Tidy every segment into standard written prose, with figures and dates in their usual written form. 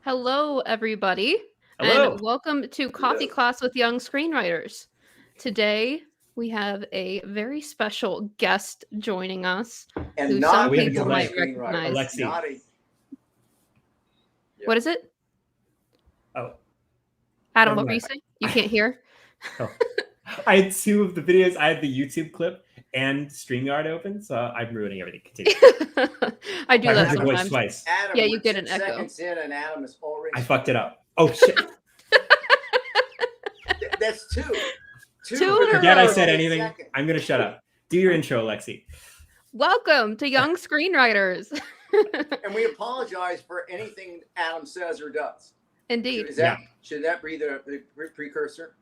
Hello, everybody, Hello. and welcome to Coffee Class with Young Screenwriters. Today, we have a very special guest joining us, And who not some We have a people delay. might recognize. Alexie. Not a, What is it? Oh, Adam, never what were you mind. saying? You can't hear? Oh. I had two of the videos. I had the YouTube clip and StreamYard open, so I'm ruining everything. Continue. I do I that heard your voice sometimes. twice. Adam, Yeah, you we're get 10 an echo. seconds in and Adam is already. I fucked it up. Oh, shit. That's two. Two in a Forget I row. said anything. I'm going to shut up. Do your intro, Alexie. Welcome to Young Screenwriters. And we apologize for anything Adam says or does. Indeed. Should that be the precursor?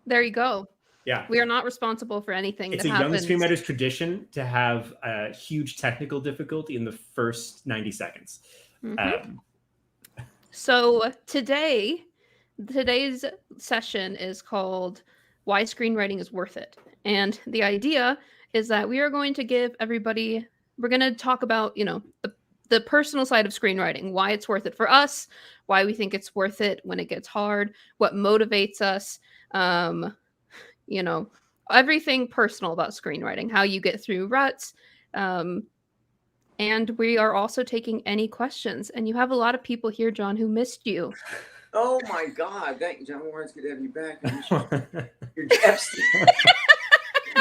There you go. Yeah. We are not responsible for anything It's that a Young happens. Screenwriters tradition to have a huge technical difficulty in the first 90 seconds. So today's session is called Why Screenwriting is Worth It. And the idea is that we are going to give everybody, we're going to talk about, the personal side of screenwriting, why it's worth it for us, why we think it's worth it when it gets hard, what motivates us, everything personal about screenwriting, how you get through ruts. And we are also taking any questions. And you have a lot of people here, John, who missed you. Oh my God! Thank you, John. Warren's good to have you back. You're Epstein.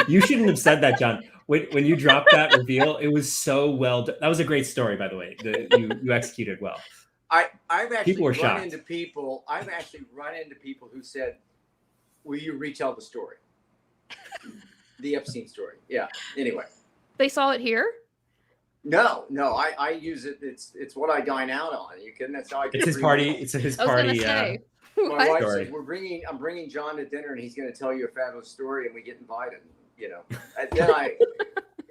You shouldn't have said that, John. When you dropped that reveal, it was so well done. That was a great story, by the way. You executed well. I've actually People were run shocked. into people. I've actually run into people who said, "Will you retell the story?" The Epstein story. Yeah. Anyway. They saw it here? No. I use it. It's what I dine out on. Are you kidding? That's how I get. It's his party. It's his party. My wife story. says I'm bringing John to dinner, and he's going to tell you a fabulous story, and we get invited. And then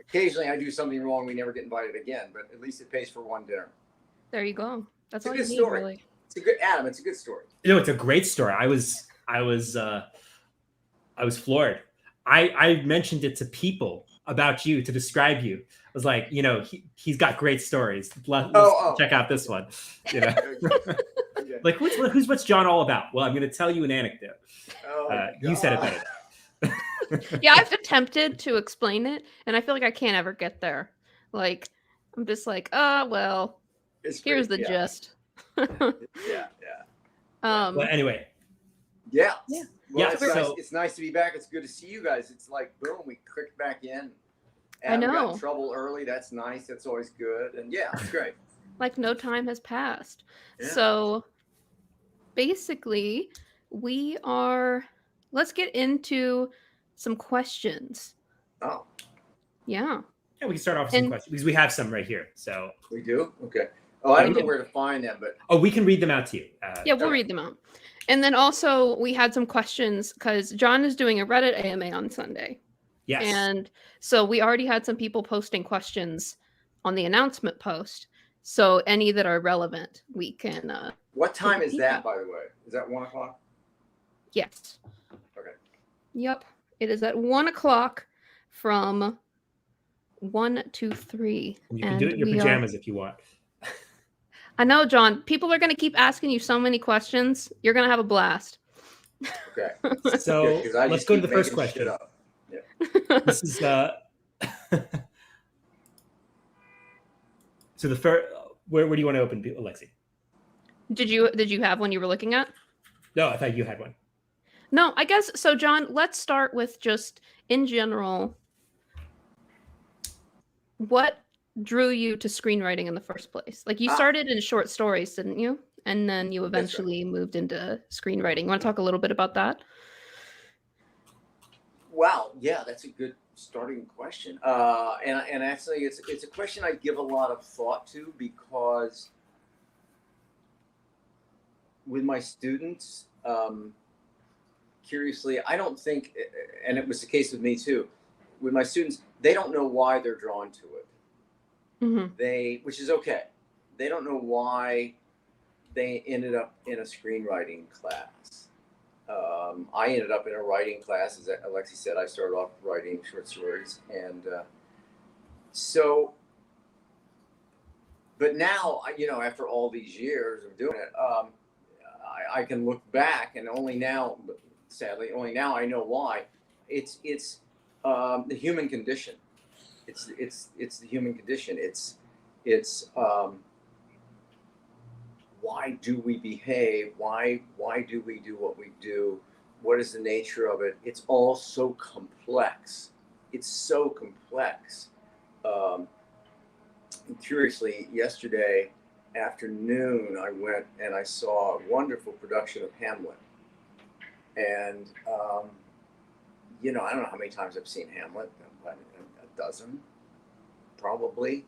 occasionally I do something wrong. We never get invited again, but at least it pays for one dinner. There you go. That's all a you good need, story. really. It's a good Adam. It's a good story. It's a great story. I was floored. I mentioned it to people about you to describe you. I was like, he's got great stories. Let's check out this one. Like what's John all about? Well, I'm going to tell you an anecdote. You said it better. Yeah, I've attempted to explain it, and I feel like I can't ever get there. Like, I'm just like, here's the gist. Yeah. But anyway. Yeah. Well, it's nice to be back. It's good to see you guys. It's like, boom, we clicked back in. Adam got in trouble early. That's nice. That's always good. And yeah, it's great. Like no time has passed. Yeah. So basically, let's get into some questions. Oh. Yeah. Yeah, we can start off with some questions because we have some right here. So we do? Okay. Oh, I don't know where to find them, but we can read them out to you. We'll read them out. And then also we had some questions because John is doing a Reddit AMA on Sunday. Yes. And so we already had some people posting questions on the announcement post. So any that are relevant, we can. What time is that, by the way? Is that 1:00? Yes. Okay. Yep. It is at 1:00 from 1 to 3. You can do it in your pajamas if you want. I know, John. People are going to keep asking you so many questions. You're going to have a blast. Okay. So let's go to the first question. Yeah. This is so the first. Where do you want to open, Alexie? Did you have one you were looking at? No, I thought you had one. No, I guess so. John, let's start with just in general. What drew you to screenwriting in the first place? Like you started in short stories, didn't you? And then you eventually moved into screenwriting. You want to talk a little bit about that? Wow. Yeah, that's a good starting question. And actually it's a question I give a lot of thought to because with my students, curiously, I don't think, and it was the case with me too, with my students, they don't know why they're drawn to it. Mm-hmm. Which is okay. They don't know why they ended up in a screenwriting class. I ended up in a writing class, as Alexie said. I started off writing short stories, and but now, after all these years of doing it, I can look back, and only now, sadly, only now I know why. It's the human condition. It's the human condition. It's why do we behave? Why do we do what we do? What is the nature of it? It's all so complex. It's so complex. And curiously, yesterday afternoon, I went and I saw a wonderful production of Hamlet. And, you know, I don't know how many times I've seen Hamlet, but a dozen, probably,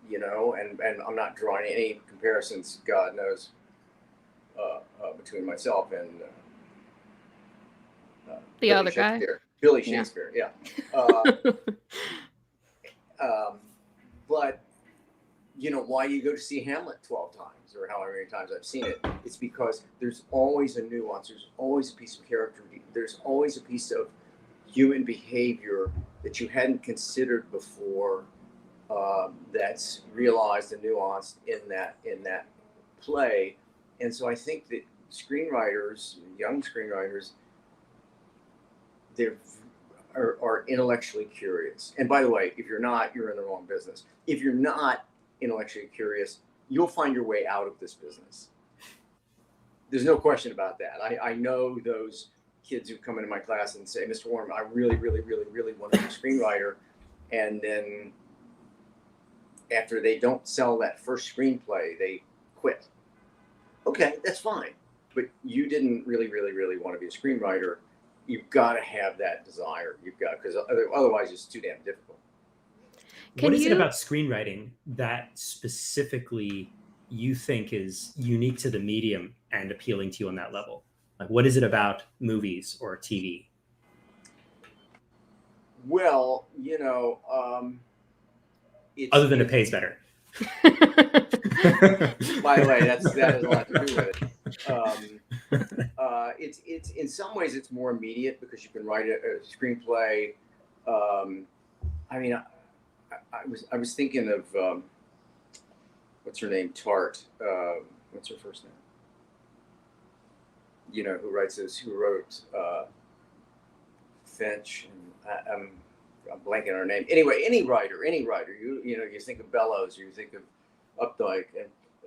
you know, and I'm not drawing any comparisons, God knows, between myself and the other guy. Billy Shakespeare, yeah. But, you know, why you go to see Hamlet 12 times or however many times I've seen it, it's because there's always a nuance, there's always a piece of character, there's always a piece of human behavior that you hadn't considered before, that's realized and nuanced in that play. And so I think that screenwriters, young screenwriters, are intellectually curious. And by the way, if you're not, you're in the wrong business. If you're not intellectually curious, you'll find your way out of this business. There's no question about that. I know those kids who come into my class and say, Mr. Warren, I really, really, really, really want to be a screenwriter. And then after they don't sell that first screenplay, they quit. Okay, that's fine. But you didn't really, really, really want to be a screenwriter. You've got to have that desire. You've got, because otherwise it's too damn difficult. What is it about screenwriting that specifically you think is unique to the medium and appealing to you on that level? Like, what is it about movies or TV? Well, you know, other than it pays better. By the way, that has a lot to do with it. It's in some ways it's more immediate because you can write a screenplay. I mean, I was thinking of what's her name, Tart. What's her first name? You know, who wrote Finch. And I'm blanking on her name. Anyway, any writer, you know, you think of Bellows, you think of Updike,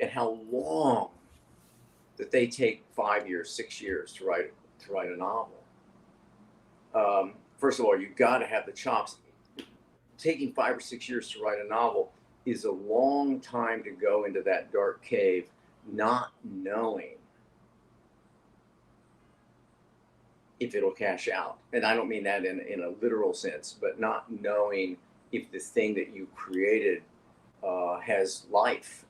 and how long that they take 5 years, 6 years to write a novel. First of all, you've got to have the chops. Taking 5 or 6 years to write a novel is a long time to go into that dark cave, not knowing if it'll cash out. And I don't mean that in a literal sense, but not knowing if the thing that you created has life.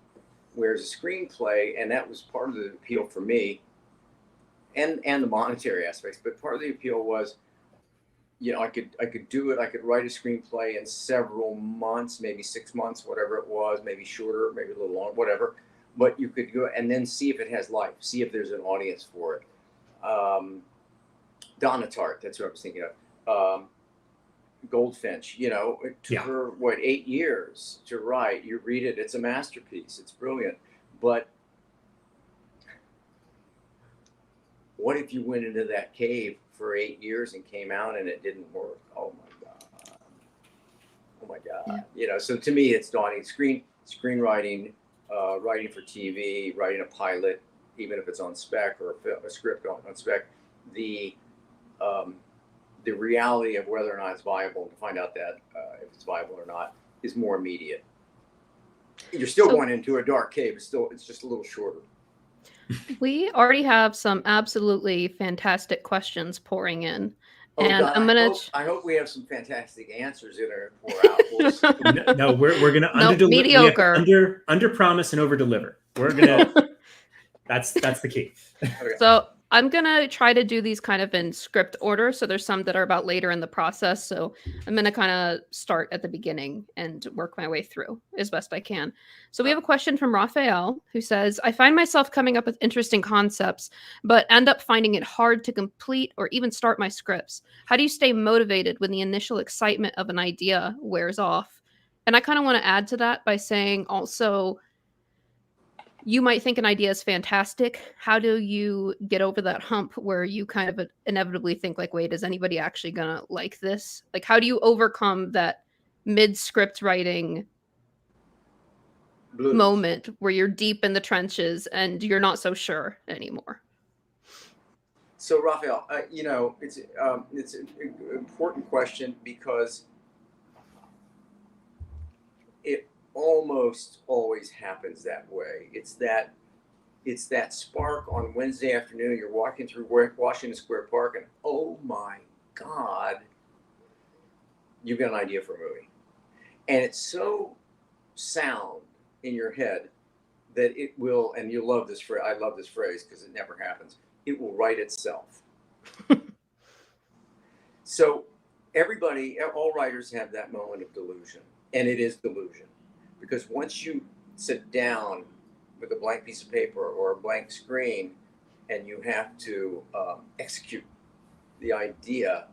Whereas a screenplay, and that was part of the appeal for me, and the monetary aspects, but part of the appeal was, you know, I could do it. I could write a screenplay in several months, maybe 6 months, whatever it was, maybe shorter, maybe a little longer, whatever. But you could go and then see if it has life, see if there's an audience for it. Donna Tartt, that's what I was thinking of. Goldfinch, you know, it took her, 8 years to write. You read it, it's a masterpiece, it's brilliant. But what if you went into that cave for 8 years and came out and it didn't work? Oh my God. Yeah. You know, so to me, it's daunting. Screenwriting, writing for TV, writing a pilot, even if it's on spec or a script on spec, the reality of whether or not it's viable, to find out that if it's viable or not, is more immediate. You're still going into a dark cave. It's just a little shorter. We already have some absolutely fantastic questions pouring in. Oh, and God, I'm gonna. I hope we have some fantastic answers that are pour out. No, we're gonna mediocre. Under promise and over deliver. We're gonna. That's the key. Okay. So I'm gonna try to do these kind of in script order. So there's some that are about later in the process. So I'm gonna kind of start at the beginning and work my way through as best I can. So we have a question from Raphael who says, I find myself coming up with interesting concepts, but end up finding it hard to complete or even start my scripts. How do you stay motivated when the initial excitement of an idea wears off? And I kind of want to add to that by saying also, you might think an idea is fantastic. How do you get over that hump where you kind of inevitably think like, wait, is anybody actually gonna like this? Like, how do you overcome that mid-script writing Blues. moment where you're deep in the trenches and you're not so sure anymore? So Raphael, it's an important question because it almost always happens that way. It's that spark on Wednesday afternoon. You're walking through Washington Square Park, and oh my God, you've got an idea for a movie, and it's so sound in your head that it will. And you love this phrase. I love this phrase because it never happens. It will write itself. So all writers have that moment of delusion, and it is delusion, because once you sit down with a blank piece of paper or a blank screen and you have to execute the idea,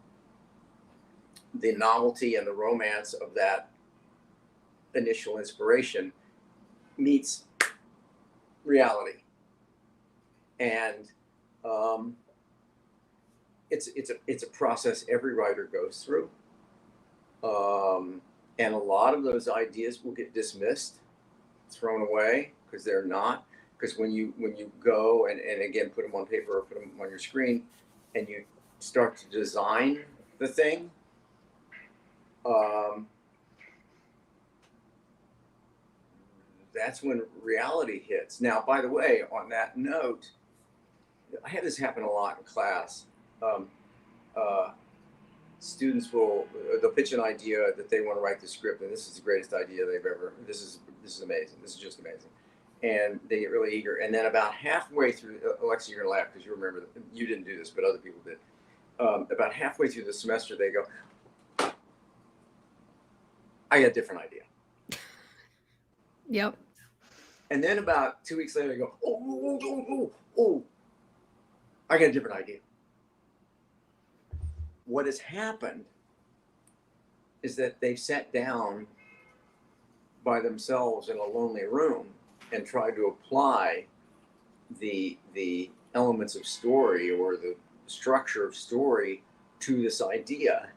the novelty and the romance of that initial inspiration meets reality. And it's a process every writer goes through, and a lot of those ideas will get dismissed, thrown away, because they're not. Because when you go and again put them on paper or put them on your screen, and you start to design the thing, that's when reality hits. Now, by the way, on that note, I have this happen a lot in class. Students they'll pitch an idea that they want to write the script, and this is the greatest idea they've ever. This is amazing. This is just amazing, and they get really eager. And then about halfway through, Alexie, you're gonna laugh because you remember that you didn't do this, but other people did. About halfway through the semester, they go, "I got a different idea." Yep. And then about 2 weeks later, they go, "Oh, I got a different idea." What has happened is that they've sat down by themselves in a lonely room and tried to apply the elements of story or the structure of story to this idea.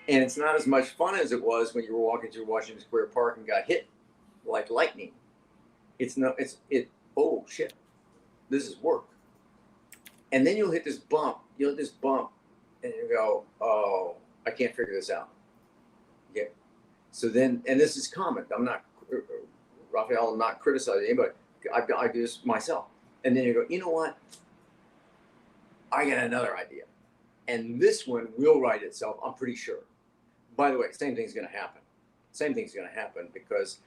And it's not as much fun as it was when you were walking through Washington Square Park and got hit like lightning. Oh shit, this is work. And then you'll hit this bump, and you go, oh, I can't figure this out. Yeah. So then, and this is common. Raphael, I'm not criticizing anybody. I do this myself. And then you go, you know what? I got another idea. And this one will write itself, I'm pretty sure. By the way, same thing's going to happen. Because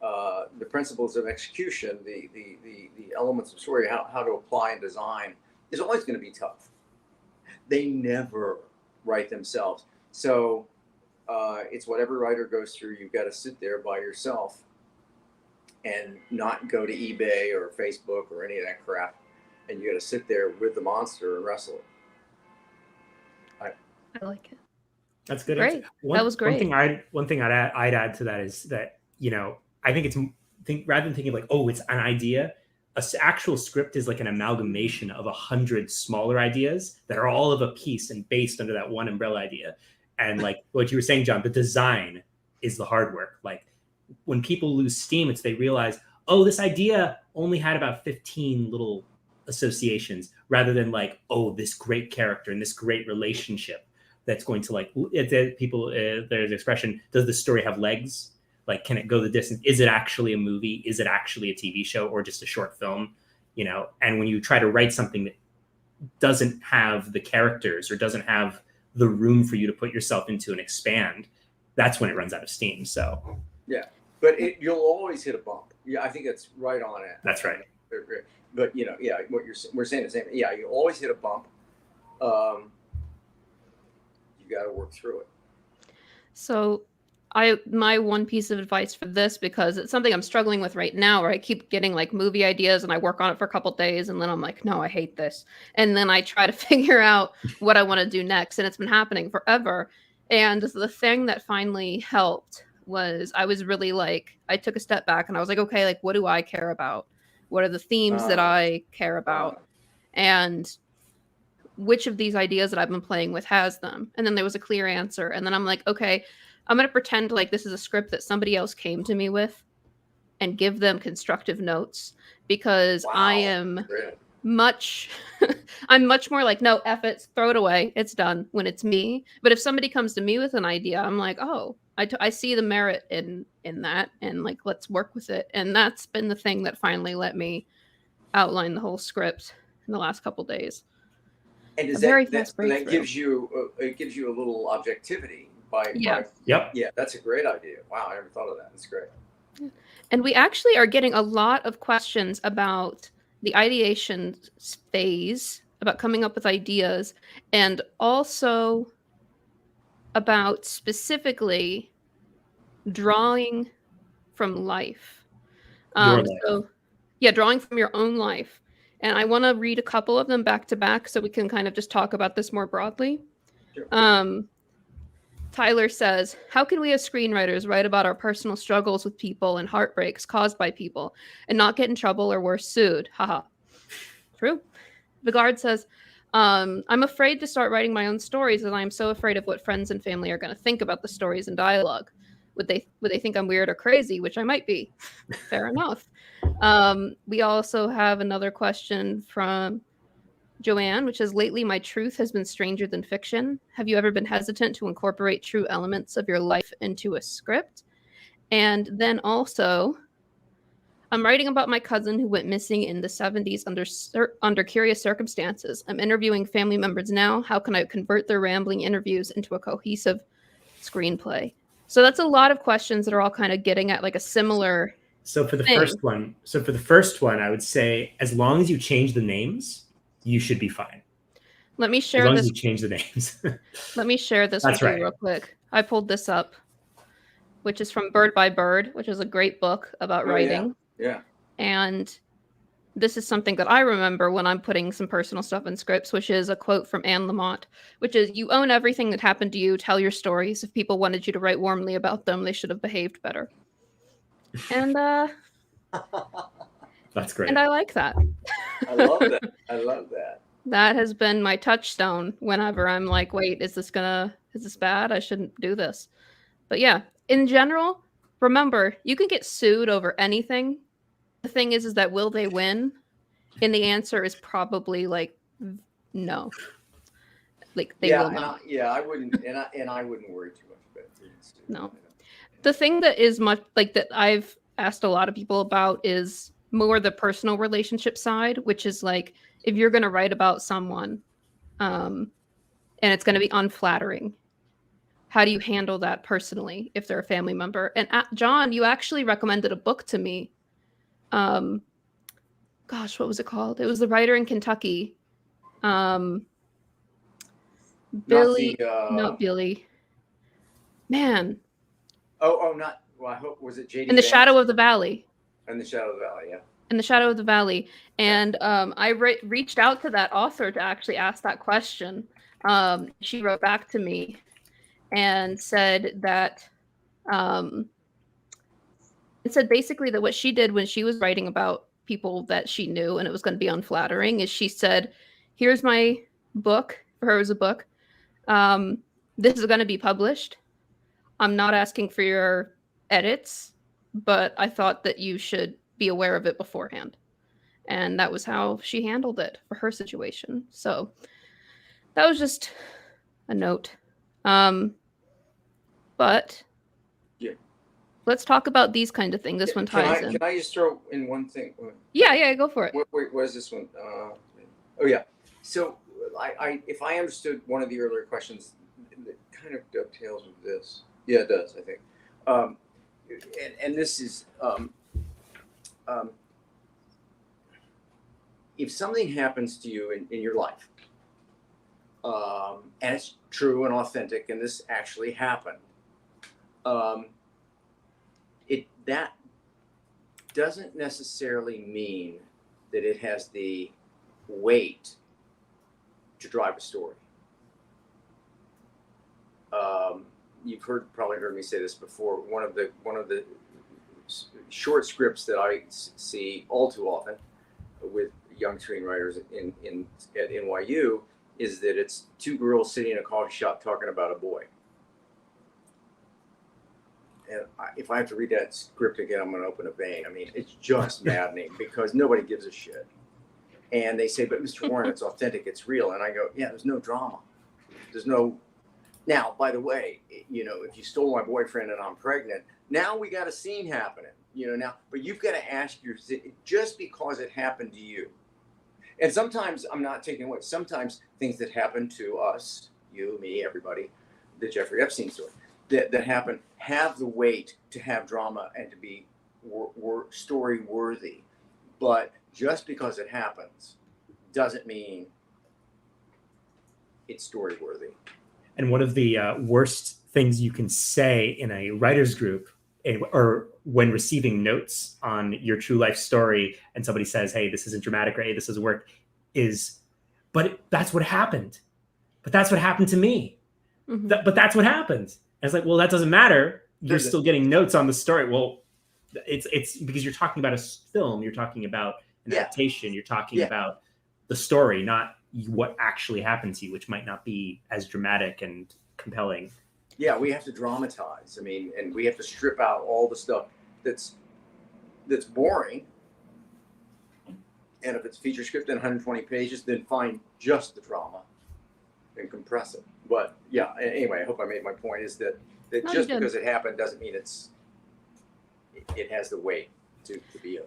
the principles of execution, the elements of story, how to apply and design, is always going to be tough. They never write themselves. So it's what every writer goes through. You've got to sit there by yourself and not go to eBay or Facebook or any of that crap. And you got to sit there with the monster and wrestle it. I like it. That's good. Great. That was great. One thing I'd add to that is that, I think rather than thinking like, oh, it's an idea, an actual script is like an amalgamation of 100 smaller ideas that are all of a piece and based under that one umbrella idea. And like what you were saying, John, the design is the hard work. Like when people lose steam, it's they realize, oh, this idea only had about 15 little associations, rather than like, oh, this great character and this great relationship that's going to like, there's an expression, does the story have legs? Like, can it go the distance? Is it actually a movie? Is it actually a TV show or just a short film? And when you try to write something that doesn't have the characters or doesn't have the room for you to put yourself into and expand, that's when it runs out of steam. So yeah, but you'll always hit a bump. Yeah, I think that's right on it. That's right. But we're saying the same. Yeah, you always hit a bump. You got to work through it. So my one piece of advice for this, because it's something I'm struggling with right now, where I keep getting like movie ideas and I work on it for a couple days and then I'm like, no, I hate this. And then I try to figure out what I want to do next. And it's been happening forever. And the thing that finally helped was I was really like, I took a step back and I was like, okay, like, what do I care about? What are the themes that I care about? And which of these ideas that I've been playing with has them? And then there was a clear answer. And then I'm like, okay, I'm going to pretend like this is a script that somebody else came to me with and give them constructive notes, because I am much I'm much more like, no, F it, throw it away, it's done when it's me. But if somebody comes to me with an idea, I'm like, oh, I see the merit in that, and like, let's work with it. And that's been the thing that finally let me outline the whole script in the last couple days. And does that gives you it gives you a little objectivity by Yep. Yeah, that's a great idea. Wow, I never thought of that. That's great. And we actually are getting a lot of questions about the ideation phase, about coming up with ideas, and also about specifically drawing from life. Your life. So, yeah, drawing from your own life. And I want to read a couple of them back to back so we can kind of just talk about this more broadly. Sure. Tyler says, how can we as screenwriters write about our personal struggles with people and heartbreaks caused by people and not get in trouble or worse, sued? Haha. True. Vigard says, I'm afraid to start writing my own stories, and I'm so afraid of what friends and family are going to think about the stories and dialogue. Would they think I'm weird or crazy, which I might be. Fair enough. We also have another question from Joanne, which is, lately my truth has been stranger than fiction. Have you ever been hesitant to incorporate true elements of your life into a script? And then also, I'm writing about my cousin who went missing in the 70s under curious circumstances. I'm interviewing family members now. How can I convert their rambling interviews into a cohesive screenplay? So that's a lot of questions that are all kind of getting at like a similar So for the thing. first one, I would say, as long as you change the names, you should be fine. Let me share as long this. As you change the names. Let me share this That's with right. you real quick. I pulled this up, which is from Bird by Bird, which is a great book about writing. Yeah. And this is something that I remember when I'm putting some personal stuff in scripts, which is a quote from Anne Lamott, which is, you own everything that happened to you. Tell your stories. If people wanted you to write warmly about them, they should have behaved better. And that's great. And I like that. I love that. I love that. That has been my touchstone whenever I'm like, wait, is this bad? I shouldn't do this. But yeah, in general, remember, you can get sued over anything. The thing is that will they win? And the answer is probably like no. Like they will not. I wouldn't, and I wouldn't worry too much about it. No. The thing that is much like that I've asked a lot of people about is more the personal relationship side, which is like, if you're going to write about someone, and it's going to be unflattering, how do you handle that personally if they're a family member? And John, you actually recommended a book to me. Gosh, what was it called? It was The Writer in Kentucky. Billy, not Billy. Man. Not. Well, I hope, was it J.D. In the Shadow of the Valley. In the Shadow of the Valley, yeah. In the Shadow of the Valley. And I reached out to that author to actually ask that question. She wrote back to me and said that it said basically that what she did when she was writing about people that she knew and it was going to be unflattering is she said, here's my book. For her, it was a book. This is going to be published. I'm not asking for your edits, but I thought that you should be aware of it beforehand. And that was how she handled it for her situation. So that was just a note. But yeah, let's talk about these kind of things. This one ties in. Can I just throw in one thing? Yeah, go for it. Wait, what is this one? Oh yeah. So I if I understood one of the earlier questions, it kind of dovetails with this. Yeah, it does, I think. And this is if something happens to you in your life, and it's true and authentic, and this actually happened, that doesn't necessarily mean that it has the weight to drive a story. you've probably heard me say this before. One of the short scripts that I see all too often with young screenwriters at NYU is that it's two girls sitting in a coffee shop talking about a boy. And if I have to read that script again, I'm going to open a vein. I mean, it's just maddening because nobody gives a shit. And they say, but Mr. Warren, it's authentic, it's real. And I go, yeah, there's no drama. There's no. Now, by the way, you know, if you stole my boyfriend and I'm pregnant, now we got a scene happening, you know, now, but you've got to ask just because it happened to you. And sometimes I'm not taking away, sometimes things that happen to us, you, me, everybody, the Jeffrey Epstein story, that happen have the weight to have drama and to be story worthy. But just because it happens doesn't mean it's story worthy. And one of the worst things you can say in a writer's group or when receiving notes on your true life story and somebody says, hey, this isn't dramatic, or hey, this doesn't work, is, but that's what happened. But that's what happened to me. Mm-hmm. But that's what happened. And it's like, well, that doesn't matter. You're still getting notes on the story. Well, it's because you're talking about a film. You're talking about an adaptation. You're talking about the story, not what actually happened to you, which might not be as dramatic and compelling. Yeah, we have to dramatize. I mean, and we have to strip out all the stuff that's boring. And if it's feature script in 120 pages, then find just the drama and compress it. But yeah, anyway, I hope I made my point, is that just because it happened doesn't mean it has the weight to be a.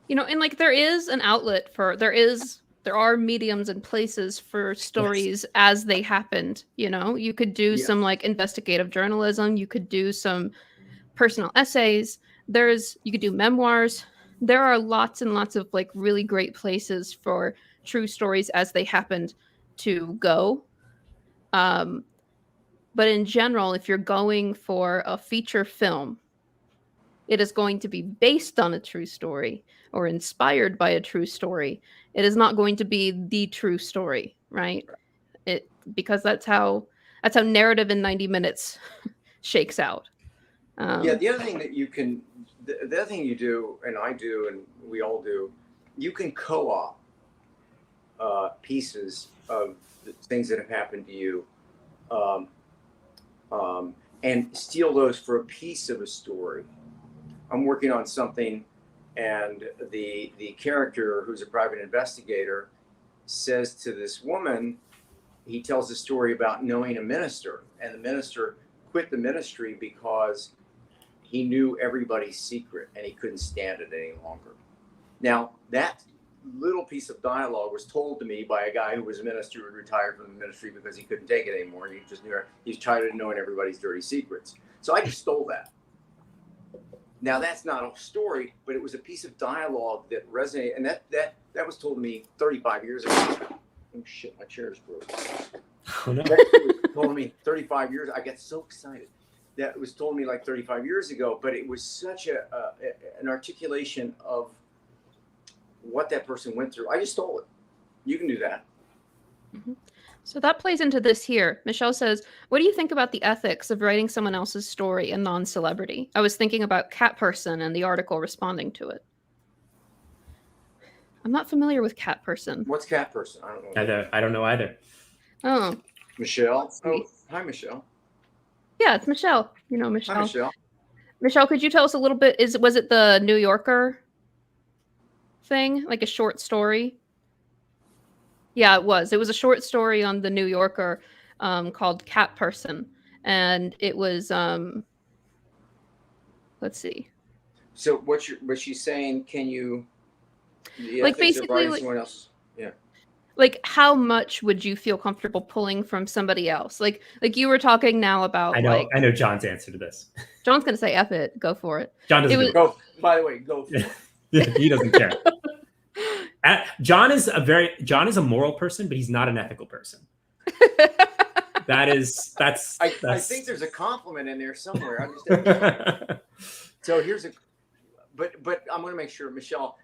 You know, and like there is an outlet for, there are mediums and places for stories as they happened. You know, you could do some like investigative journalism. You could do some personal essays. You could do memoirs. There are lots and lots of like really great places for true stories as they happened to go. But in general, if you're going for a feature film, it is going to be based on a true story or inspired by a true story. It is not going to be the true story, right? Because that's how narrative in 90 minutes shakes out. The other thing that you can, the other thing you do, and I do, and we all do, you can co-op pieces of the things that have happened to you, and steal those for a piece of a story. I'm working on something, and the character, who's a private investigator, says to this woman, he tells a story about knowing a minister, and the minister quit the ministry because he knew everybody's secret and he couldn't stand it any longer. Now, that little piece of dialogue was told to me by a guy who was a minister who had retired from the ministry because he couldn't take it anymore, and he just knew he's tired of knowing everybody's dirty secrets. So I just stole that. Now, that's not a story, but it was a piece of dialogue that resonated, and that was told to me 35 years ago. Oh shit, my chair is broke. Oh no. That was told me 35 years. I got so excited. That was told me like 35 years ago, but it was such an articulation of what that person went through. I just stole it. You can do that. Mm-hmm. So that plays into this here. Michelle says, what do you think about the ethics of writing someone else's story and non-celebrity? I was thinking about Cat Person and the article responding to it. I'm not familiar with Cat Person. What's Cat Person? I don't know. I don't know either. Oh. Michelle? Oh, hi, Michelle. Yeah, it's Michelle. You know Michelle. Hi, Michelle. Michelle, could you tell us a little bit? Was it the New Yorker thing? Like a short story? Yeah, it was. It was a short story on the New Yorker called Cat Person. And it was, let's see. So what she's saying, can you, like basically like, someone else? Yeah. Like how much would you feel comfortable pulling from somebody else? Like you were talking now about. I know John's answer to this. John's going to say, F it, go for it. John doesn't go. By the way, go for it. He doesn't care. John is a moral person, but he's not an ethical person. That's. I think there's a compliment in there somewhere. So here's but I'm going to make sure, Michelle,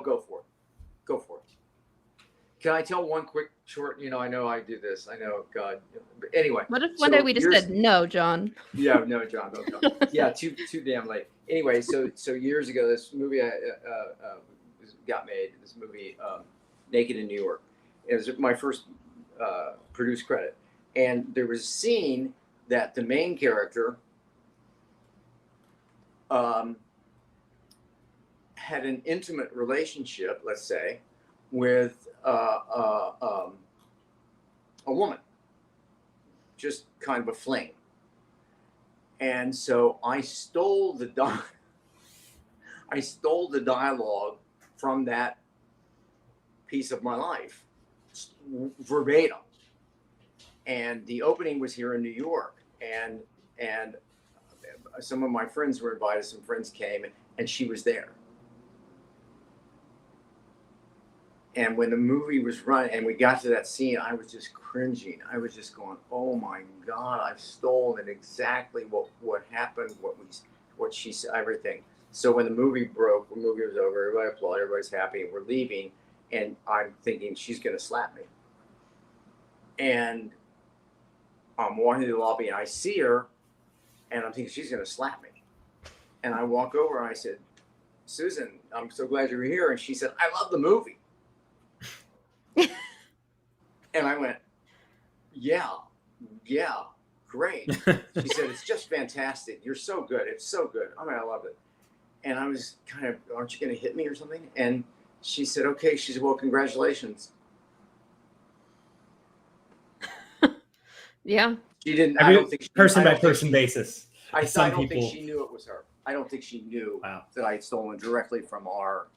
go for it. Go for it. Can I tell one quick short? I know I do this. I know, God. But anyway. What if one day we just said no, John? Yeah, no, John, don't come. Yeah, too damn late. Anyway, so years ago, this movie got made. This movie, Naked in New York. It was my first produced credit, and there was a scene that the main character had an intimate relationship, let's say, with a woman, just kind of a fling. And so I stole the dialogue from that piece of my life, verbatim. And the opening was here in New York, and some of my friends were invited. Some friends came, and she was there. And when the movie was running and we got to that scene, I was just cringing. I was just going, "Oh my God, I've stolen exactly what happened, what she said, everything." So when the movie broke, the movie was over, everybody applauded, everybody's happy, and we're leaving, and I'm thinking she's gonna slap me. And I'm walking to the lobby and I see her, and I'm thinking she's gonna slap me. And I walk over and I said, "Susan, I'm so glad you're here." And she said, "I love the movie." And I went, yeah, great. She said, "It's just fantastic. You're so good. It's so good. I mean, I love it." And I was kind of, "Aren't you going to hit me or something?" And she said, "Okay." She said, "Well, congratulations." Yeah. She didn't. I don't think she, person by person basis. I don't think she knew it was her. I don't think she knew that I had stolen directly from our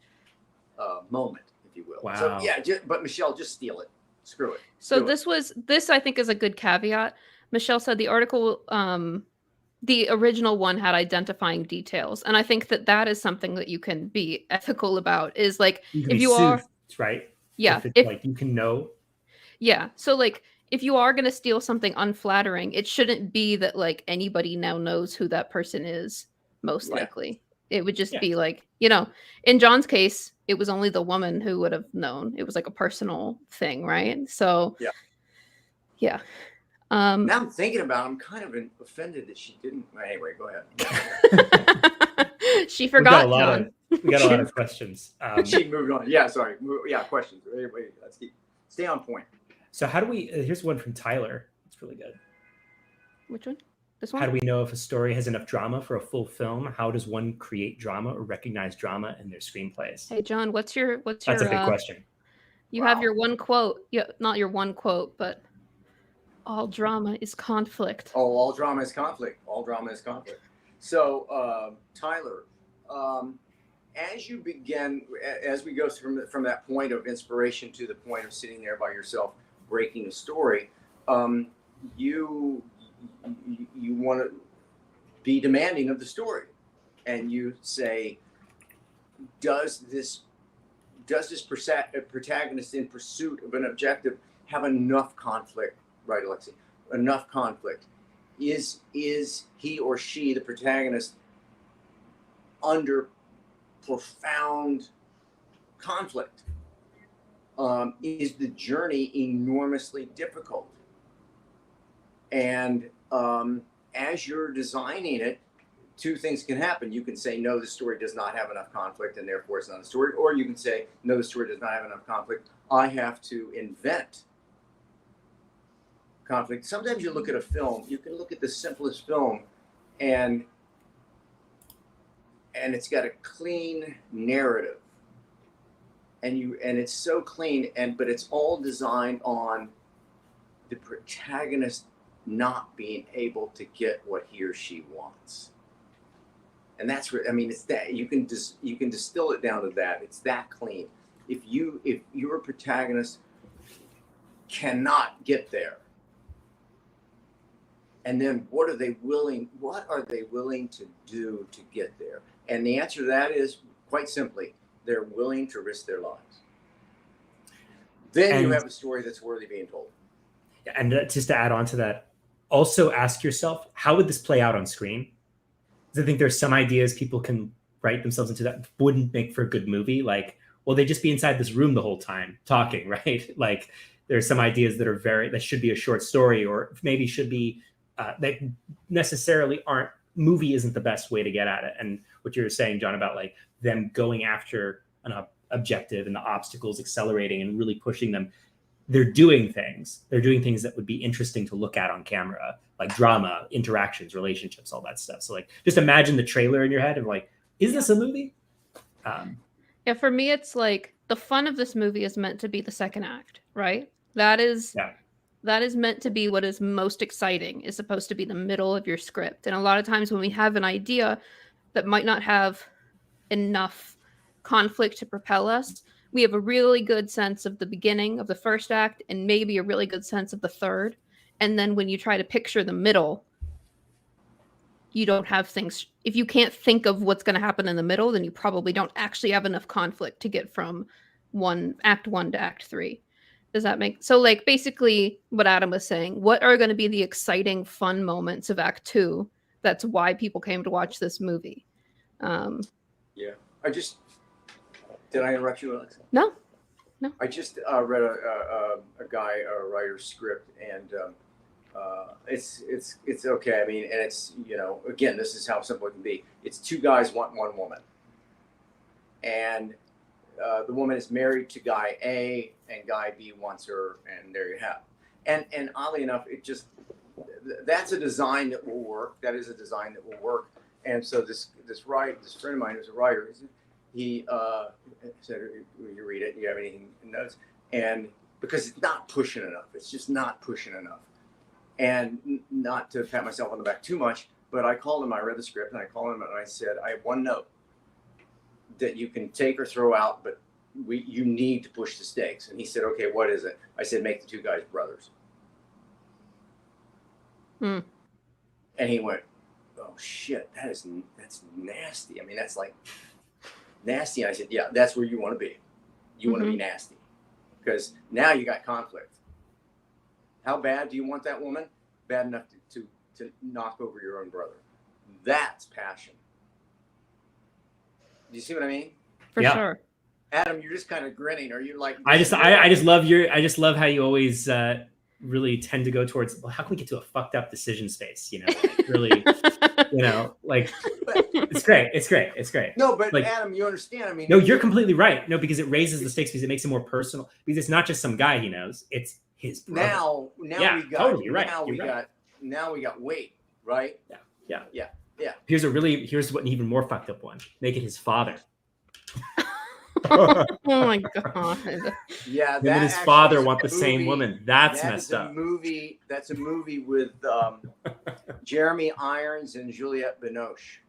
moment, if you will. Wow. So yeah, but Michelle, just steal it. Screw it. So this I think is a good caveat. Michelle said the article, the original one had identifying details, and I think that is something that you can be ethical about. Is like if you are right, yeah, if like you can know, yeah. So like if you are going to steal something unflattering, it shouldn't be that like anybody now knows who that person is. Most likely, it would just be like, in John's case, it was only the woman who would have known. It was like a personal thing, right? So yeah. Now I'm thinking about it, I'm kind of offended that she didn't. Anyway, go ahead. She forgot. We got a lot of questions. She moved on. Yeah, sorry. Yeah, questions. Wait, let's stay on point. So how do we? Here's one from Tyler. It's really good. Which one? This one? How do we know if a story has enough drama for a full film? How does one create drama or recognize drama in their screenplays? Hey, John, what's your? That's a big question. You have your one quote. Yeah, not your one quote, but all drama is conflict. Oh, all drama is conflict. All drama is conflict. So, Tyler, as you begin, as we go from that point of inspiration to the point of sitting there by yourself breaking a story, you want to be demanding of the story, and you say, does this protagonist in pursuit of an objective have enough conflict, right, Alexie? Enough conflict. Is he or she, the protagonist, under profound conflict? Is the journey enormously difficult? And as you're designing it, two things can happen. You can say, no, the story does not have enough conflict and therefore it's not a story. Or you can say, no, the story does not have enough conflict. I have to invent conflict. Sometimes you look at a film, you can look at the simplest film and it's got a clean narrative. And it's so clean, but it's all designed on the protagonist not being able to get what he or she wants. And that's where, I mean, it's that you can distill it down to that. It's that clean. If your protagonist cannot get there, and then what are they willing to do to get there? And the answer to that is quite simply, they're willing to risk their lives. Then you have a story that's worthy being told. And just to add on to that, also ask yourself, how would this play out on screen? Because I think there's some ideas people can write themselves into that wouldn't make for a good movie. Like, well, they just be inside this room the whole time talking, right? Like there's some ideas that are that should be a short story, or maybe should be that necessarily aren't. Movie isn't the best way to get at it. And what you were saying, John, about like them going after an objective and the obstacles accelerating and really pushing them. They're doing things that would be interesting to look at on camera, like drama, interactions, relationships, all that stuff. So like, just imagine the trailer in your head and like, is this a movie? Yeah, for me, it's like the fun of this movie is meant to be the second act, right? That is meant to be what is most exciting, is supposed to be the middle of your script. And a lot of times when we have an idea that might not have enough conflict to propel us, we have a really good sense of the beginning of the first act and maybe a really good sense of the third. And then when you try to picture the middle, you don't have things. If you can't think of what's going to happen in the middle, then you probably don't actually have enough conflict to get from act one to act three. Does that make so? Like basically what Adam was saying, what are going to be the exciting, fun moments of act two? That's why people came to watch this movie. Yeah. Did I interrupt you, Alexa? No. I just read a writer's script, and it's okay. I mean, and it's, again, this is how simple it can be. It's two guys want one woman, and the woman is married to guy A, and guy B wants her, and there you have. And oddly enough, that's a design that will work. That is a design that will work. And so this friend of mine who's a writer, he said, you read it, you have anything in notes? And because it's not pushing enough. It's just not pushing enough. And not to pat myself on the back too much, but I called him, I read the script, and I called him and I said, I have one note that you can take or throw out, but you need to push the stakes. And he said, okay, what is it? I said, make the two guys brothers. And he went, oh shit, that's nasty. I mean, that's like nasty. And I said, yeah, that's where you want to be. You want to be nasty, because now you got conflict. How bad do you want that woman? Bad enough to knock over your own brother. That's passion. Do you see what I mean? For sure. Adam, you're just kind of grinning. Are you like? I just love how you always really tend to go towards, well, how can we get to a fucked up decision space? Like really, like it's great. No, but like, Adam, you understand? I mean, no, you're completely right. No, because it raises the stakes, because it makes it more personal. Because it's not just some guy he knows; it's his brother. Now we got totally right. Now we got weight, right? Yeah. Here's what an even more fucked up one. Make it his father. Oh my god. Yeah, him and his father want the same woman. That's messed up. That's a movie with Jeremy Irons and Juliette Binoche.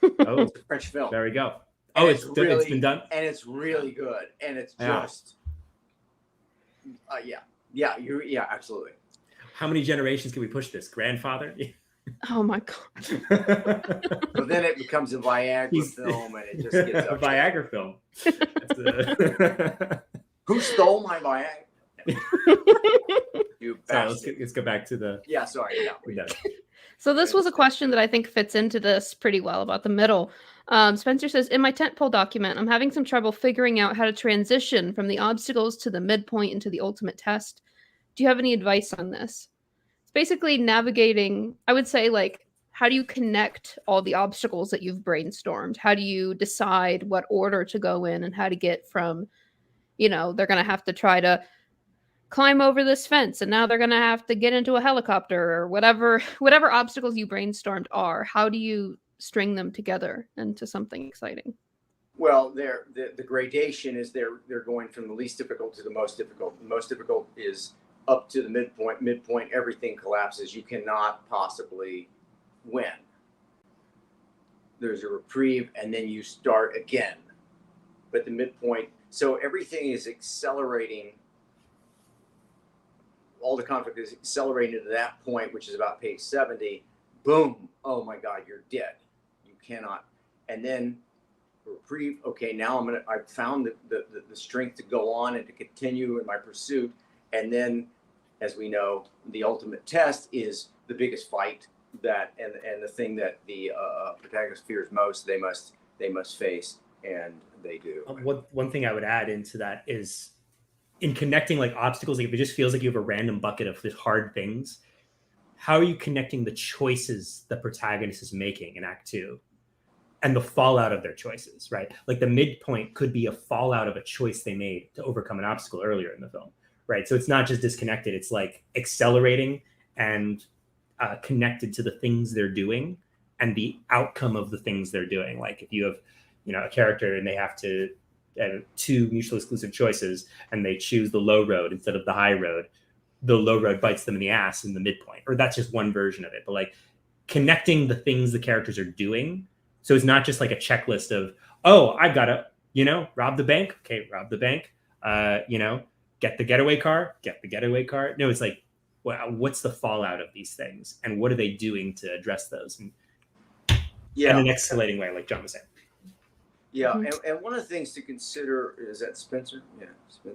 Oh, it's a French film. There we go. Oh, it's been done, and it's really good, and it's just yeah, absolutely. How many generations can we push this? Grandfather? Oh my god. But then it becomes a Viagra film, and it just gets a Viagra film. Who stole my Viagra? You bastard. Sorry, let's go back to the. Yeah, sorry. No. So this was a question that I think fits into this pretty well about the middle. Spencer says, in my tentpole document, I'm having some trouble figuring out how to transition from the obstacles to the midpoint into the ultimate test. Do you have any advice on this? It's basically navigating, I would say, like, how do you connect all the obstacles that you've brainstormed? How do you decide what order to go in, and how to get from, they're going to have to try to climb over this fence, and now they're going to have to get into a helicopter, or whatever obstacles you brainstormed are. How do you string them together into something exciting? Well, the gradation is they're going from the least difficult to the most difficult. The most difficult is up to the midpoint. Midpoint, everything collapses. You cannot possibly win. There's a reprieve, and then you start again. But the midpoint, so everything is accelerating. All the conflict is accelerating to that point, which is about page 70. Boom. Oh my God, you're dead. You cannot. And then reprieve. Okay, now I've found the strength to go on and to continue in my pursuit. And then, as we know, the ultimate test is the biggest fight and the thing that the protagonist fears most. They must face, and they do. One thing I would add into that is in connecting like obstacles, like if it just feels like you have a random bucket of just hard things, how are you connecting the choices the protagonist is making in Act 2 and the fallout of their choices, right? Like the midpoint could be a fallout of a choice they made to overcome an obstacle earlier in the film, right? So it's not just disconnected, it's like accelerating and connected to the things they're doing and the outcome of the things they're doing. Like if you have, a character and they have to two mutually exclusive choices and they choose the low road instead of the high road, the low road bites them in the ass in the midpoint, or that's just one version of it. But like connecting the things the characters are doing. So it's not just like a checklist of, oh, I've got to, rob the bank. Okay, rob the bank. Get the getaway car. No, it's like, what's the fallout of these things? And what are they doing to address those? And in an escalating way, like John was saying. Yeah, and one of the things to consider is that Spencer.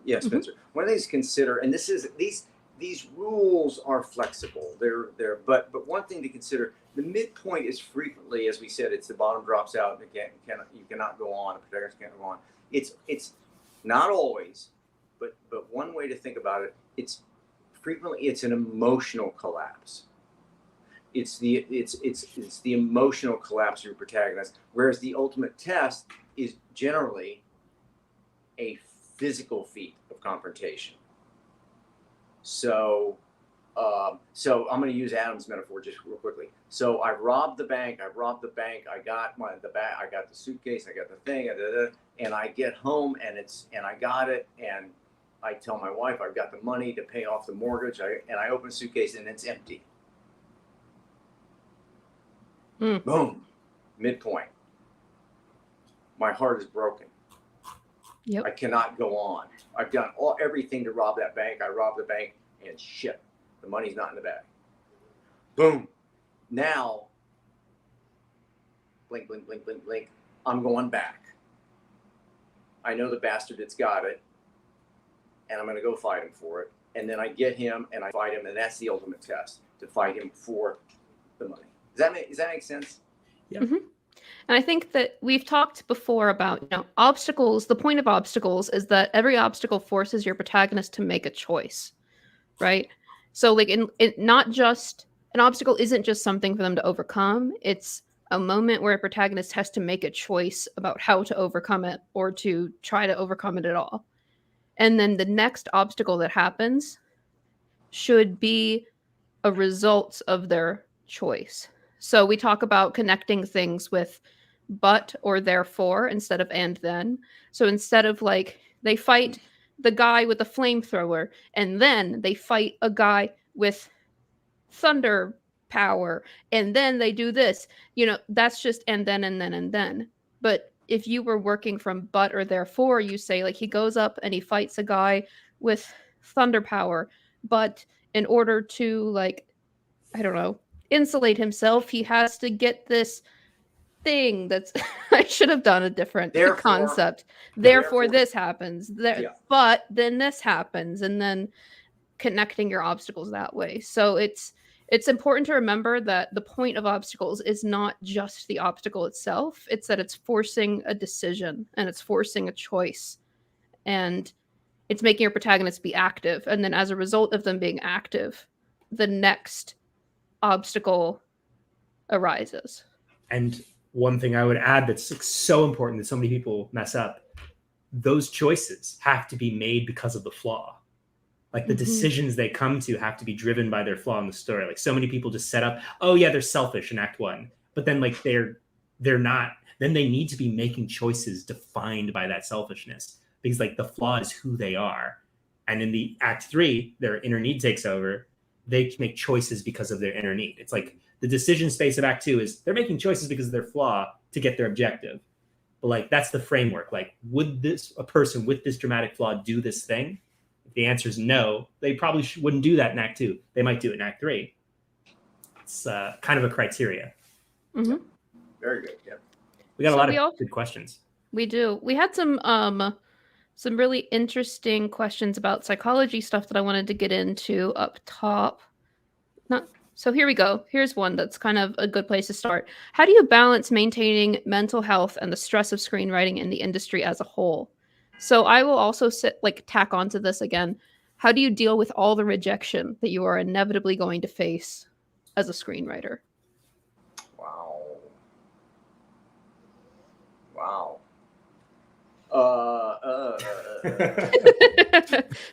Yeah, Spencer. One of the things to consider, and this is these rules are flexible. They're but one thing to consider: the midpoint is frequently, as we said, it's the bottom drops out. And you cannot go on. The protagonist can't go on. It's not always, but one way to think about it, it's an emotional collapse. It's the emotional collapse of your protagonist, whereas the ultimate test is generally a physical feat of confrontation. So I'm going to use Adam's metaphor just real quickly. So I robbed the bank. I got the bag. I got the suitcase. I got the thing. And I get home and I got it. And I tell my wife I've got the money to pay off the mortgage. And I open the suitcase and it's empty. Boom, midpoint. My heart is broken. Yep. I cannot go on. I've done everything to rob that bank. I robbed the bank and shit, the money's not in the bag. Boom. Now, blink, blink, blink, blink, blink. I'm going back. I know the bastard that's got it, and I'm going to go fight him for it. And then I get him and I fight him, and that's the ultimate test, to fight him for the money. Does that make sense? Yeah. Mm-hmm. And I think that we've talked before about, obstacles. The point of obstacles is that every obstacle forces your protagonist to make a choice, right? So like not just an obstacle isn't just something for them to overcome. It's a moment where a protagonist has to make a choice about how to overcome it or to try to overcome it at all. And then the next obstacle that happens should be a result of their choice. So we talk about connecting things with but or therefore instead of and then. So instead of like they fight the guy with the flamethrower and then they fight a guy with thunder power and then they do this, that's just and then. But if you were working from but or therefore, you say like he goes up and he fights a guy with thunder power, but in order to like, I don't know, insulate himself, he has to get this thing that's I should have done a different concept. Therefore this happens. But then this happens, and then connecting your obstacles that way. So it's important to remember that the point of obstacles is not just the obstacle itself. It's that it's forcing a decision and it's forcing a choice. And it's making your protagonist be active. And then as a result of them being active, the next obstacle arises. And one thing I would add that's so important that so many people mess up, those choices have to be made because of the flaw. Like the decisions they come to have to be driven by their flaw in the story. Like so many people just set up, oh yeah, they're selfish in Act 1, but then like they're not. Then they need to be making choices defined by that selfishness, because like the flaw is who they are. And in the Act 3, their inner need takes over. They make choices because of their inner need. It's like the decision space of Act 2 is they're making choices because of their flaw to get their objective. But like that's the framework. Like, would a person with this dramatic flaw do this thing? If the answer is no, they probably wouldn't do that in Act 2. They might do it in Act 3. It's kind of a criteria. Mm-hmm. Very good. Yeah. We got a lot of good questions. We do. We had some really interesting questions about psychology stuff that I wanted to get into up top. So here we go. Here's one that's kind of a good place to start. How do you balance maintaining mental health and the stress of screenwriting in the industry as a whole? So I will also tack onto this again. How do you deal with all the rejection that you are inevitably going to face as a screenwriter? Wow.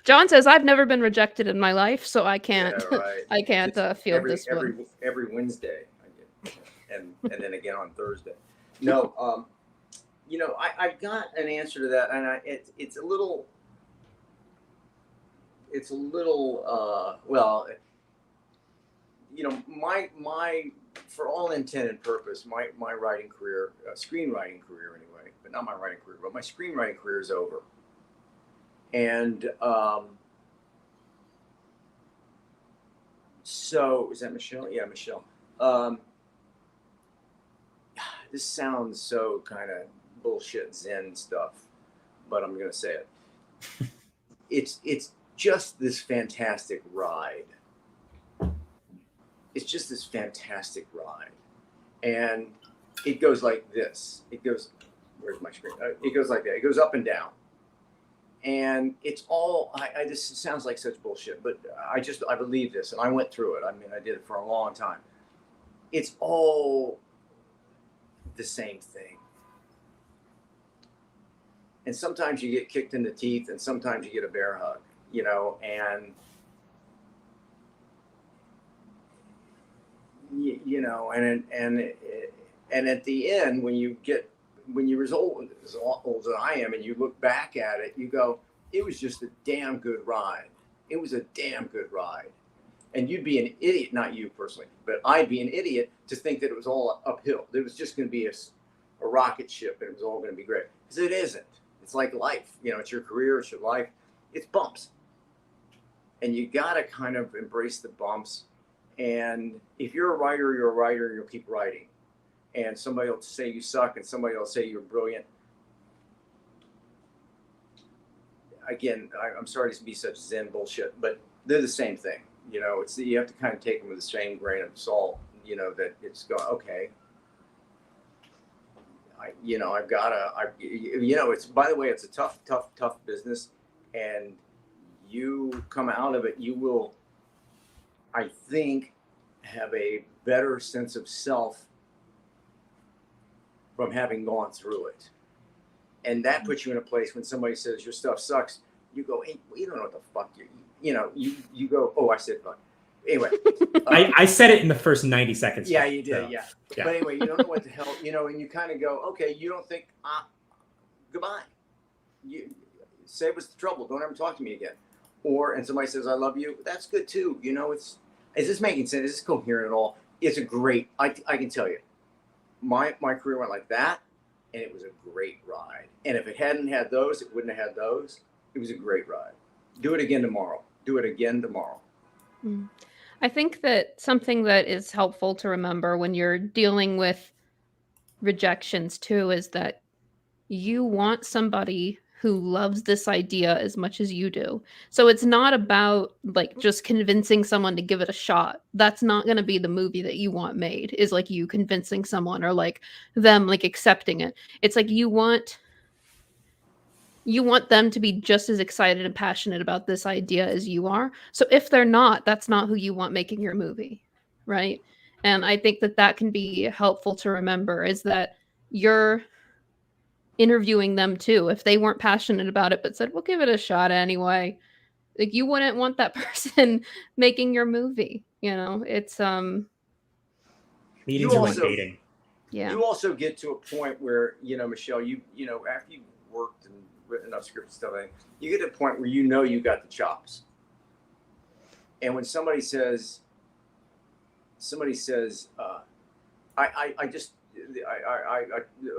John says I've never been rejected in my life, so I can't. Yeah, right. I can't feel this one. Every Wednesday, I get, and then again on Thursday. No, I've got an answer to that, and it's a little. Well, my for all intent and purpose, my writing career, screenwriting career anyway, but not my writing career, but my screenwriting career is over. And so is that Michelle? Yeah, Michelle. This sounds so kind of bullshit Zen stuff, but I'm gonna say it. It's just this fantastic ride. It's just this fantastic ride, and it goes like this. It goes. Where's my screen? It goes like that. It goes up and down. And it's all, this sounds like such bullshit, but I believe this, and I went through it. I mean, I did it for a long time. It's all the same thing. And sometimes you get kicked in the teeth, and sometimes you get a bear hug, and and at the end, when you result as old as I am, and you look back at it, you go, it was just a damn good ride. It was a damn good ride. And you'd be an idiot, not you personally, but I'd be an idiot to think that it was all uphill. It was just going to be a rocket ship, and it was all going to be great. Because it isn't. It's like life. It's your career, it's your life. It's bumps. And you got to kind of embrace the bumps. And if you're a writer, you'll keep writing. And somebody will say you suck, and somebody will say you're brilliant. Again, I'm sorry to be such Zen bullshit, but they're the same thing. You have to kind of take them with the same grain of salt. That it's going okay. It's, by the way, it's a tough business, and you come out of it, you will, I think, have a better sense of self from having gone through it. And that puts you in a place when somebody says your stuff sucks, you go, hey, you don't know what the fuck you go, oh, I said fuck. Anyway. I said it in the first 90 seconds. Yeah, you did, yeah. But anyway, you don't know what the hell, and you kind of go, okay, you don't think, goodbye. You save us the trouble. Don't ever talk to me again. And somebody says, I love you. That's good too. Is this making sense? Is this coherent at all? It's a great, I can tell you, my career went like that, and it was a great ride. And if it hadn't had those, it wouldn't have had those. It was a great ride. Do it again tomorrow. I think that something that is helpful to remember when you're dealing with rejections too is that you want somebody who loves this idea as much as you do. So it's not about just convincing someone to give it a shot. That's not going to be the movie that you want made, is you convincing someone or them accepting it. It's you want them to be just as excited and passionate about this idea as you are. So if they're not, that's not who you want making your movie, right? And I think that can be helpful to remember, is that you're interviewing them too. If they weren't passionate about it but said, we'll give it a shot anyway, you wouldn't want that person making your movie. It's meetings are like dating. Yeah. You also get to a point where, Michelle, you after you've worked and written enough scripts and stuff, you get to a point where you got the chops. And when somebody says, a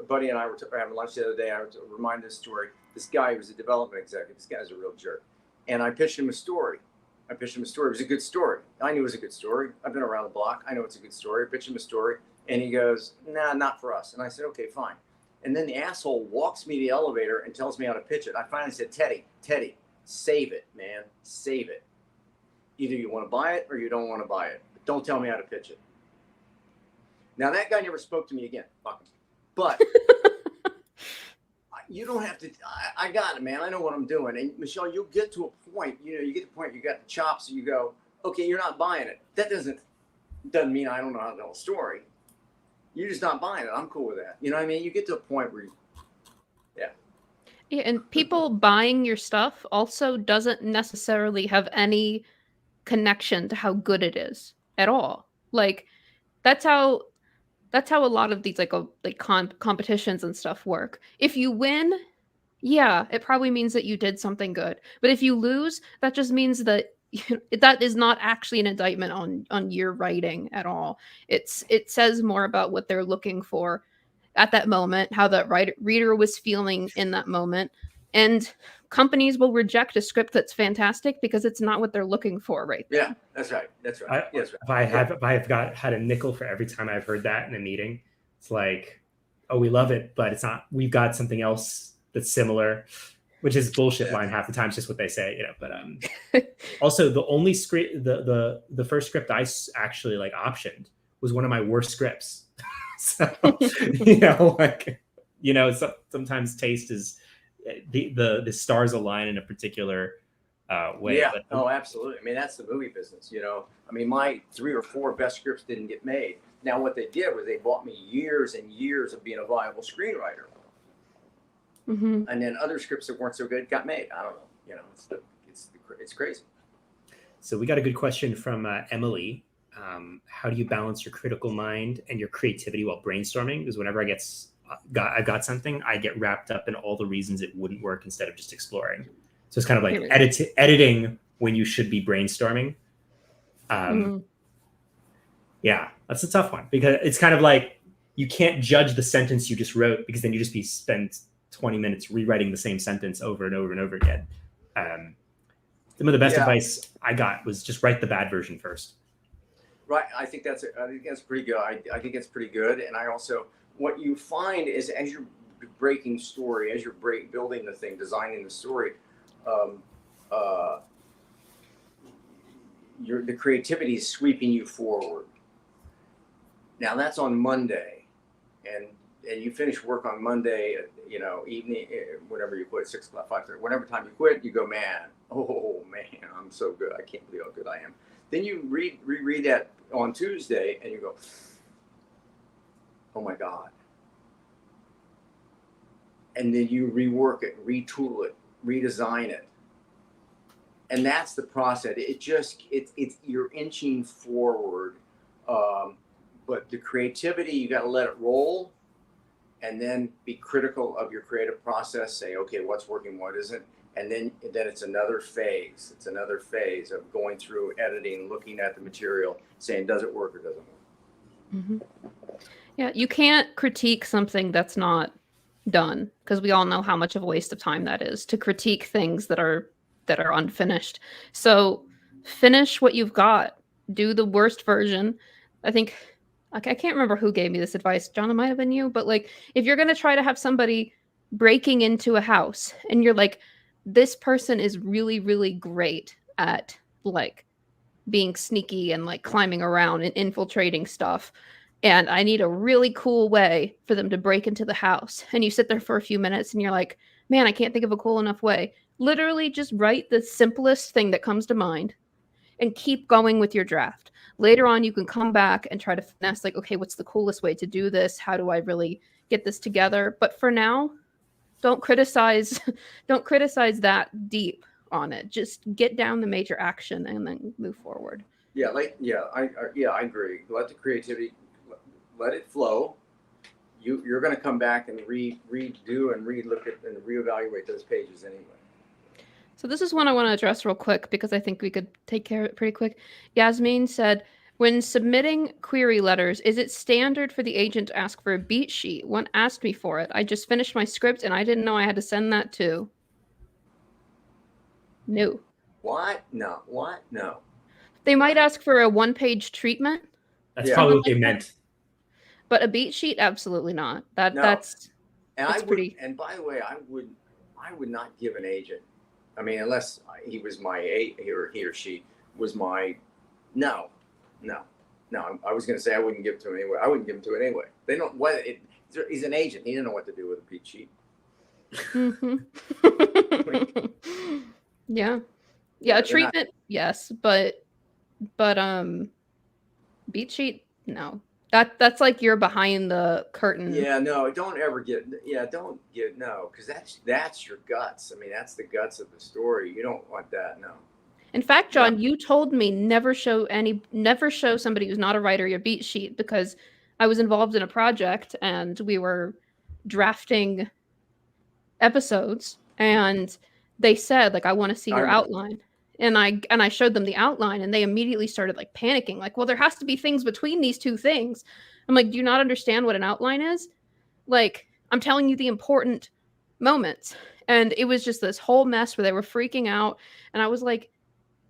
buddy and I were having lunch the other day. I was reminded this story. This guy was a development executive. This guy's a real jerk. And I pitched him a story. It was a good story. I knew it was a good story. I've been around the block. I know it's a good story. I pitched him a story. And he goes, nah, not for us. And I said, okay, fine. And then the asshole walks me to the elevator and tells me how to pitch it. I finally said, Teddy, save it, man. Save it. Either you want to buy it or you don't want to buy it. But Don't tell me how to pitch it. Now that guy never spoke to me again. Fuck him. But you don't have to. I got it, man. I know what I'm doing. And Michelle, you'll get to a point. You get to the point. You got the chops. And you go, okay, you're not buying it. That doesn't mean I don't know how to tell a story. You're just not buying it. I'm cool with that. You know what I mean? You get to a point where Yeah, and people buying your stuff also doesn't necessarily have any connection to how good it is at all. Like that's how a lot of these competitions and stuff work. If you win, yeah, it probably means that you did something good. But if you lose, that just means that that is not actually an indictment on your writing at all. It says more about what they're looking for at that moment, how that reader was feeling in that moment. And companies will reject a script that's fantastic because it's not what they're looking for right there. Yeah, that's right. That's right. Yes, right. If I've had a nickel for every time I've heard that in a meeting, it's like, oh, we love it, but it's not. We've got something else that's similar, which is bullshit line half the time. It's just what they say, But also, the only script, the first script I actually optioned was one of my worst scripts. So sometimes taste is the stars align in a particular way. Yeah. Absolutely. I mean, that's the movie business. I mean, my 3 or 4 best scripts didn't get made. Now, what they did was they bought me years and years of being a viable screenwriter. Mm-hmm. And then other scripts that weren't so good got made. I don't know. It's crazy. So we got a good question from Emily. How do you balance your critical mind and your creativity while brainstorming? Because whenever I've got something, I get wrapped up in all the reasons it wouldn't work instead of just exploring. So it's kind of like editing when you should be brainstorming. Yeah, that's a tough one because it's kind of like you can't judge the sentence you just wrote because then you just spend 20 minutes rewriting the same sentence over and over and over again. Some of the best advice I got was just write the bad version first. Right. I think that's pretty good. I think it's pretty good. And I also, what you find is as you're breaking story, as you're building the thing, designing the story, the creativity is sweeping you forward. Now that's on Monday, and you finish work on Monday, evening, whenever you quit, 6 o'clock, 5:30, whatever time you quit, you go, man, I'm so good. I can't believe how good I am. Then you reread that on Tuesday, and you go, oh my God. And then you rework it, retool it, redesign it. And that's the process. It's you're inching forward. But the creativity, you got to let it roll and then be critical of your creative process. Say, okay, what's working, what isn't? And then it's another phase. It's another phase of going through editing, looking at the material, saying, does it work or doesn't work? Mm-hmm. Yeah, you can't critique something that's not done because we all know how much of a waste of time that is to critique things that are unfinished. So finish what you've got. Do the worst version. I think I can't remember who gave me this advice. John, it might have been you, but if you're going to try to have somebody breaking into a house and you're like, this person is really, really great at being sneaky and climbing around and infiltrating stuff. And I need a really cool way for them to break into the house. And you sit there for a few minutes and you're like, man, I can't think of a cool enough way. Literally just write the simplest thing that comes to mind and keep going with your draft. Later on, you can come back and try to finesse okay, what's the coolest way to do this? How do I really get this together? But for now, don't criticize that deep on it. Just get down the major action and then move forward. Yeah, I agree. Let the creativity, let it flow. You're going to come back and redo and relook at and reevaluate those pages anyway. So this is one I want to address real quick because I think we could take care of it pretty quick. Yasmin said, when submitting query letters, is it standard for the agent to ask for a beat sheet? One asked me for it. I just finished my script and I didn't know I had to send that too. No. What? No. What? No. They might ask for a 1-page treatment. That's probably what they meant. But a beat sheet, absolutely not. That's pretty. And by the way, I would not give an agent. I mean, unless he was my he or she was my no. No, I was going to say I wouldn't give it to him anyway. I wouldn't give him to it anyway. They don't. He's an agent. He didn't know what to do with a beat sheet. Yeah. A treatment, yes, but beat sheet, no. That's like you're behind the curtain. Yeah, no, don't ever get. Yeah, don't get no, because that's your guts. I mean, that's the guts of the story. You don't want that, no. In fact, John, you told me never show somebody who's not a writer your beat sheet, because I was involved in a project and we were drafting episodes, and they said, like, I want to see your outline. And I showed them the outline, and they immediately started like panicking, like, well, there has to be things between these two things. I'm like, do you not understand what an outline is? Like, I'm telling you the important moments. And it was just this whole mess where they were freaking out. And I was like,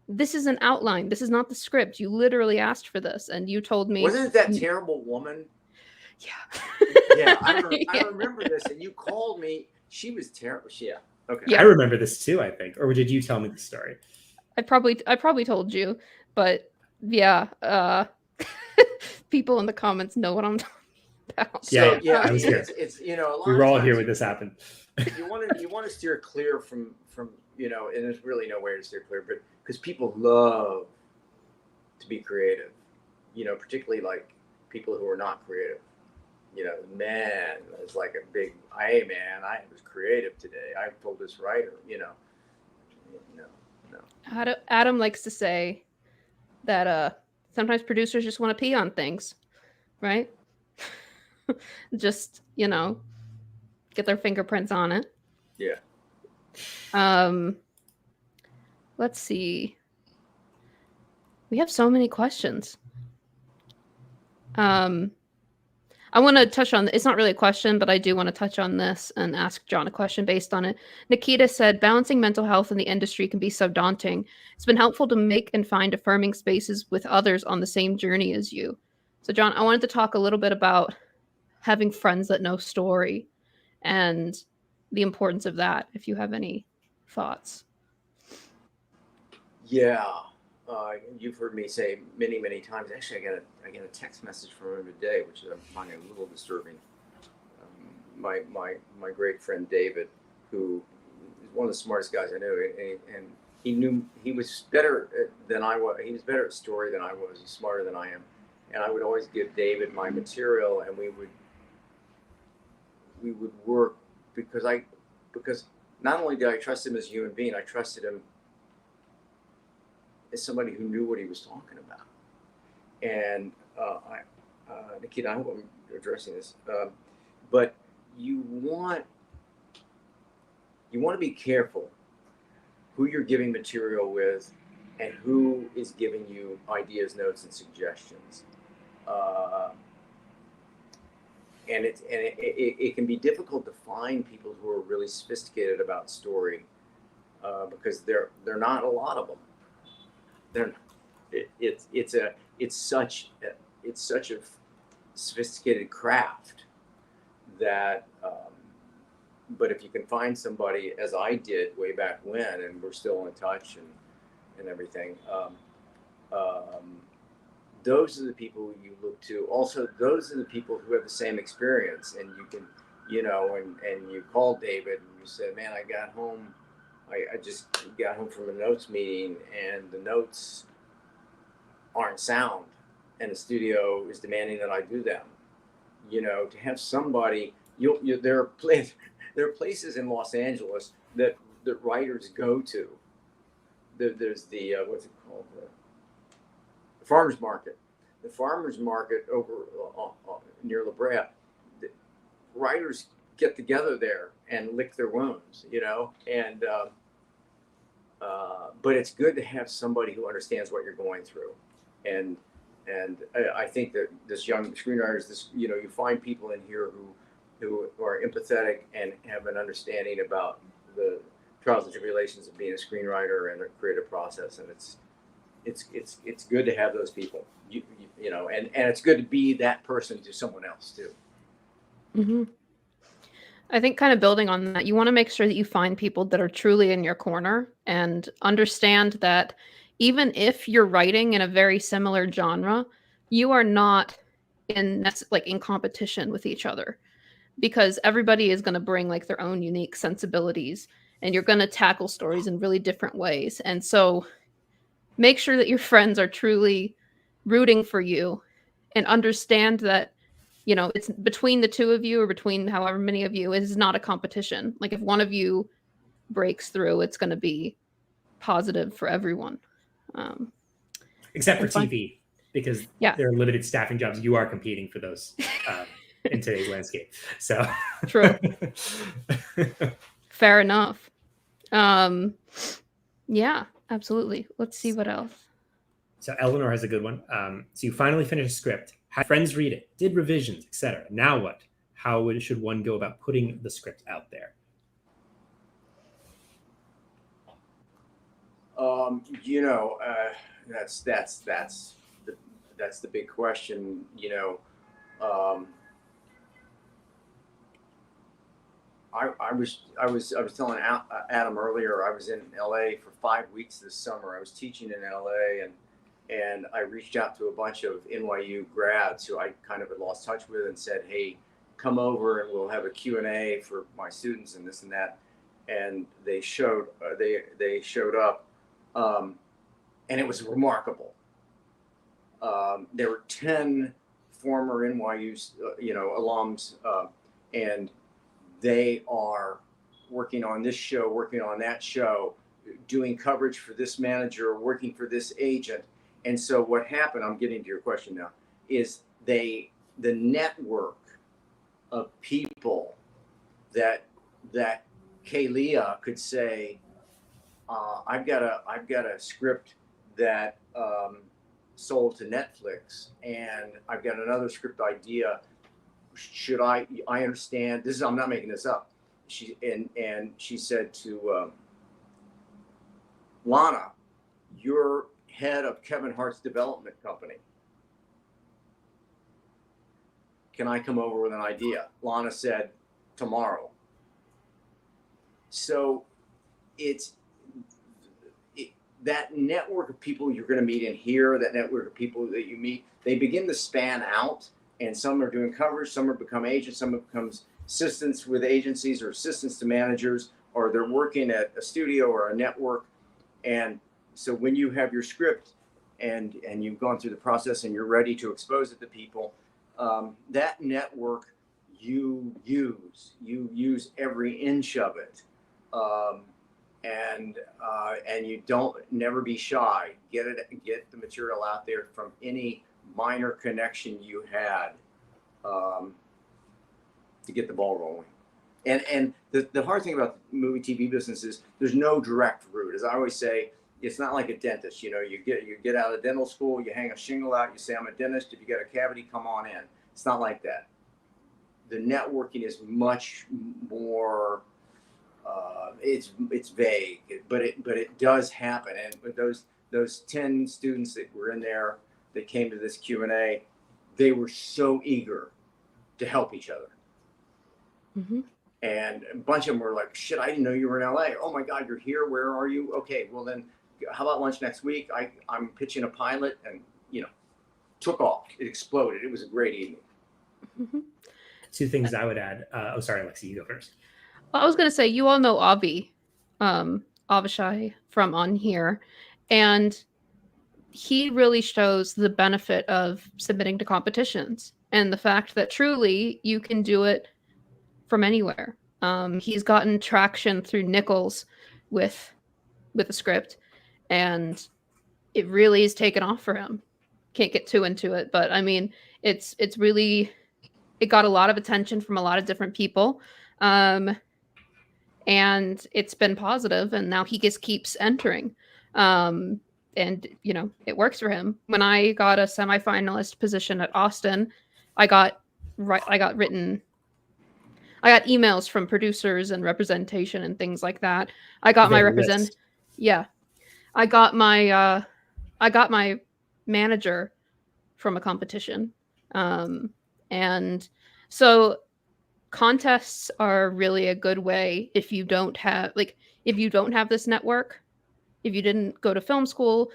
this is an outline. This is not the script. You literally asked for this. And you told me. Wasn't it that terrible woman? Yeah. Yeah, I remember this. And you called me. She was terrible. Yeah. Okay. Yeah. I remember this too, I think. Or did you tell me the story? I probably told you, but yeah, people in the comments know what I'm talking about. So, yeah, I was here. It's we were all here when this happened. you want to steer clear from and there's really no way to steer clear, but because people love to be creative, particularly like people who are not creative. Man, it's like a big, hey man, I was creative today. I told this writer, No. Adam likes to say that sometimes producers just want to pee on things, right? Just, get their fingerprints on it. Yeah. Let's see. We have so many questions. I want to touch on, it's not really a question, but I do want to touch on this and ask John a question based on it. Nikita said, balancing mental health in the industry can be so daunting. It's been helpful to make and find affirming spaces with others on the same journey as you. So John, I wanted to talk a little bit about having friends that know story and the importance of that, if you have any thoughts. Yeah. You've heard me say many, many times. Actually, I got a text message from him today, which I'm finding a little disturbing. My great friend David, who is one of the smartest guys I know, and he was better than I was. He was better at story than I was. He's smarter than I am, and I would always give David my material, and we would work because not only did I trust him as a human being, I trusted him as somebody who knew what he was talking about. And Nikita, I hope I'm addressing this, but you want to be careful who you're giving material with and who is giving you ideas, notes, and suggestions. And it can be difficult to find people who are really sophisticated about story because there are not a lot of them. It's such a sophisticated craft that but if you can find somebody, as I did way back when, and we're still in touch and everything, those are the people you look to. Also, those are the people who have the same experience, and you can, and you call David and you said, man, I got home. I just got home from a notes meeting, and the notes aren't sound, and the studio is demanding that I do them. To have somebody, there are places in Los Angeles that writers go to. There's the what's it called, the farmers market. The farmers market over near La Brea. The writers get together there and lick their wounds, and. But it's good to have somebody who understands what you're going through, and I think that this young screenwriters, you find people in here who are empathetic and have an understanding about the trials and tribulations of being a screenwriter and a creative process, and it's good to have those people, and it's good to be that person to someone else too. Mm-hmm. I think kind of building on that, you want to make sure that you find people that are truly in your corner and understand that even if you're writing in a very similar genre, you are not in competition with each other, because everybody is going to bring like their own unique sensibilities, and you're going to tackle stories in really different ways. And so make sure that your friends are truly rooting for you and understand that, you know, it's between the two of you or between however many of you. It is not a competition. Like if one of you breaks through, it's going to be positive for everyone. Except for TV, because yeah, there are limited staffing jobs. You are competing for those in today's landscape. So true. Fair enough. Yeah, absolutely. Let's see what else. So Eleanor has a good one. So you finally finished a script, had friends read it, did revisions, etc. Now what? How should one go about putting the script out there? You know, that's the big question. You know, I was telling Adam earlier. I was in LA for 5 weeks this summer. I was teaching in LA, and I reached out to a bunch of NYU grads who I kind of had lost touch with, and said, "Hey, come over and we'll have a Q&A for my students and this and that." And they showed up, and it was remarkable. There were 10 former NYU alums, and they are working on this show, working on that show, doing coverage for this manager, working for this agent. And so what happened, I'm getting to your question now, is the network of people that Kalia could say, I've got a script that sold to Netflix, and I've got another script idea. Should I understand this? I'm not making this up. She said to Lana, "You're head of Kevin Hart's development company. Can I come over with an idea?" Lana said, "Tomorrow." So that network of people you're going to meet in here, that network of people that you meet, they begin to span out, and some are doing coverage, some have become agents, some have become assistants with agencies or assistants to managers, or they're working at a studio or a network. And so when you have your script and you've gone through the process and you're ready to expose it to people, that network you use every inch of it. And you never be shy. Get the material out there from any minor connection you had, to get the ball rolling. And the hard thing about the movie TV business is there's no direct route. As I always say, it's not like a dentist. You know, you get out of dental school, you hang a shingle out, you say, "I'm a dentist. If you got a cavity, come on in." It's not like that. The networking is much more. It's vague, but it does happen. And with those 10 students that were in there that came to this Q&A, they were so eager to help each other. Mm-hmm. And a bunch of them were like, "Shit, I didn't know you were in LA. Oh my God, you're here. Where are you? Okay, well then, how about lunch next week? I'm pitching a pilot," and took off. It exploded. It was a great evening. Mm-hmm. 2 things I would add. Sorry, Alexie, you go first. Well, I was going to say, you all know Avi, Avishai from On Here, and he really shows the benefit of submitting to competitions and the fact that truly you can do it from anywhere. He's gotten traction through Nichols with a script, and it really is taken off for him. Can't get too into it, but I mean, it got a lot of attention from a lot of different people. And it's been positive, and now he just keeps entering. And it works for him. When I got a semifinalist position at Austin, I got emails from producers and representation and things like that. I got my I got my manager from a competition. And so contests are really a good way if you don't have this network, if you didn't go to film school,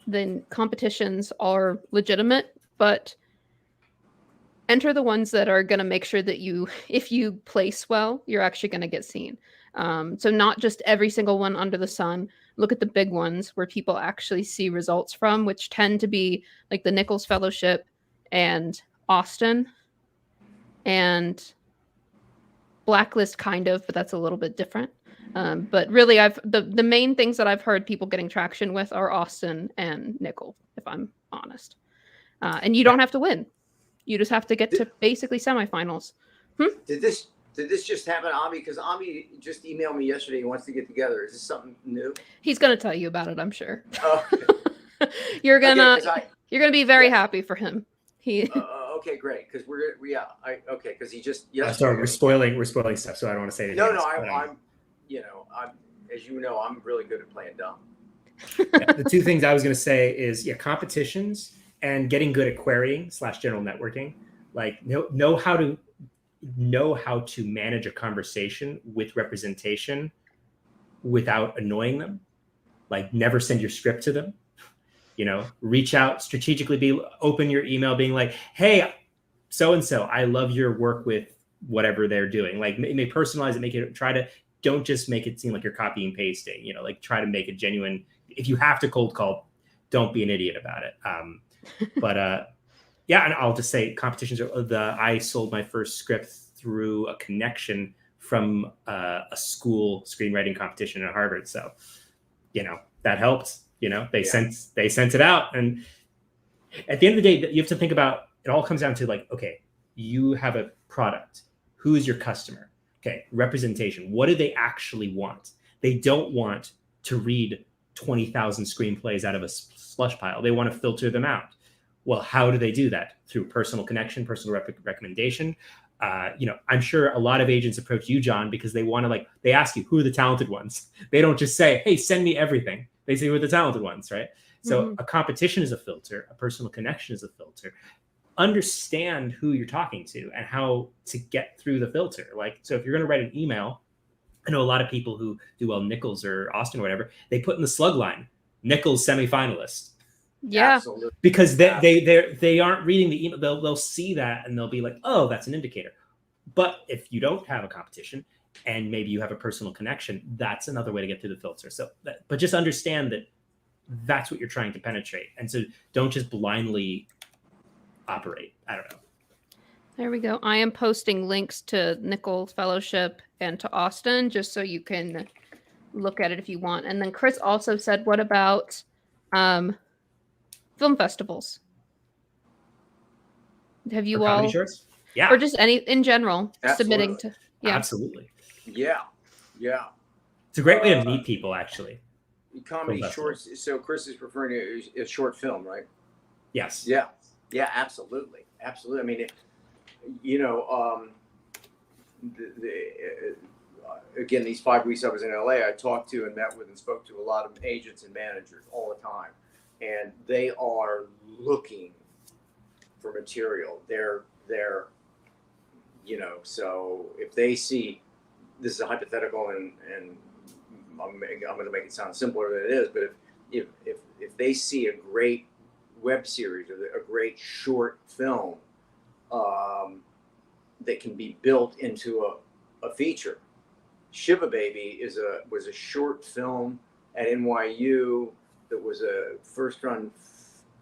then competitions are legitimate, but enter the ones that are going to make sure that if you place well, you're actually going to get seen. So not just every single one under the sun. Look at the big ones where people actually see results from, which tend to be like the Nichols Fellowship and Austin and Blacklist, kind of, but that's a little bit different. But really, the main things that I've heard people getting traction with are Austin and Nichols, if I'm honest. And you don't have to win. You just have to get to basically semifinals. Did this just happen, Ami? Because Ami just emailed me yesterday. He wants to get together. Is this something new? He's gonna tell you about it, I'm sure. Oh. You're gonna be very happy for him. Okay, great. Because because he just sorry, we're spoiling stuff, so I don't want to say anything. No, I'm as you know, I'm really good at playing dumb. The two things I was going to say is competitions and getting good at querying / general networking. Like know how to manage a conversation with representation without annoying them. Like never send your script to them. Reach out strategically, open your email being like, hey, so-and-so, I love your work with whatever they're doing. Like may personalize it, don't just make it seem like you're copying and pasting, like try to make it genuine. If you have to cold call, don't be an idiot about it. And I'll just say competitions I sold my first script through a connection from a school screenwriting competition at Harvard. So, that helped. They sent it out, and at the end of the day, you have to think about it. All comes down to like, okay, you have a product. Who is your customer? Okay, representation. What do they actually want? They don't want to read 20,000 screenplays out of a slush pile. They want to filter them out. Well, how do they do that? Through personal connection, personal recommendation. I'm sure a lot of agents approach you, John, because they want to they ask you, who are the talented ones? They don't just say, hey, send me everything. They say, who are the talented ones, right? So a competition is a filter. A personal connection is a filter. Understand who you're talking to and how to get through the filter. So if you're going to write an email, I know a lot of people who do well, Nichols or Austin or whatever, they put in the slug line, Nichols semifinalist. Yeah, absolutely. Because they aren't reading the email. They'll see that and they'll be like, oh, that's an indicator. But if you don't have a competition and maybe you have a personal connection, that's another way to get through the filter. But just understand that that's what you're trying to penetrate. And so don't just blindly operate. I don't know. There we go. I am posting links to Nichols Fellowship and to Austin just so you can look at it if you want. And then Chris also said, what about film festivals? Have you all shorts? Yeah, or just any in general? Absolutely. Submitting to Absolutely. Yeah. It's a great way to meet people, actually. Comedy shorts. So Chris is referring to a short film, right? Yes. Yeah, absolutely. I mean, again, these 5 weeks I was in LA, I talked to and met with and spoke to a lot of agents and managers all the time, and they are looking for material. They're so if they see, this is a hypothetical, and I'm going to make it sound simpler than it is, but if they see a great web series or a great short film that can be built into a feature. Shiva Baby was a short film at NYU that was a first run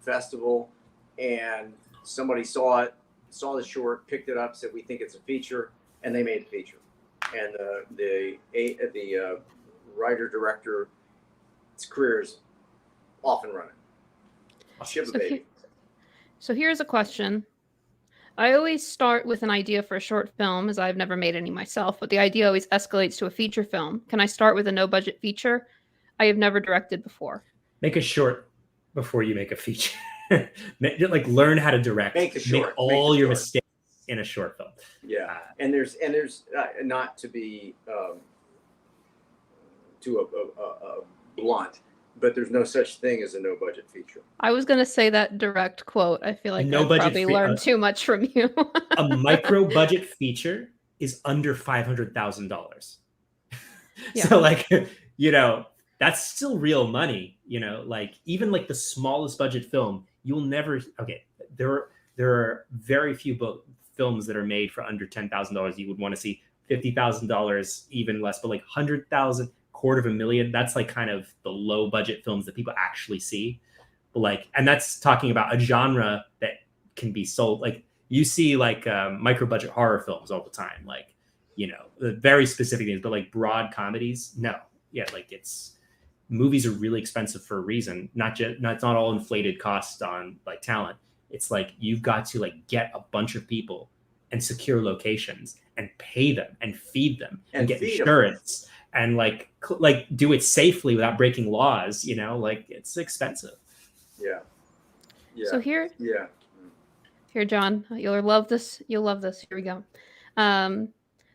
festival, and somebody saw the short, picked it up, said we think it's a feature, and they made the feature. And the writer director, his career is off and running. Shiva Baby. So here's a question. I always start with an idea for a short film, as I've never made any myself, but the idea always escalates to a feature film. Can I start with a no-budget feature? I have never directed before. Make a short before you make a feature. Learn how to direct. Make all your mistakes in a short film. Yeah, and there's not to be too blunt, but there's no such thing as a no-budget feature. I was going to say that direct quote. I feel like I probably learned too much from you. A micro-budget feature is under $500,000. Yeah. So that's still real money, you know, like even like the smallest budget film, you'll never, okay, there are very few films that are made for under $10,000. You would want to see $50,000, even less, but like 100,000, $250,000, that's like kind of the low budget films that people actually see. But like, and that's talking about a genre that can be sold. Like you see like micro budget horror films all the time, like, you know, very specific things, but like broad comedies, no. Yeah, like it's, movies are really expensive for a reason. Not all inflated costs on like talent. It's like you've got to like get a bunch of people and secure locations and pay them and feed them and get insurance and like do it safely without breaking laws. You know, like it's expensive. Yeah. So here, John, you'll love this. You'll love this. Here we go.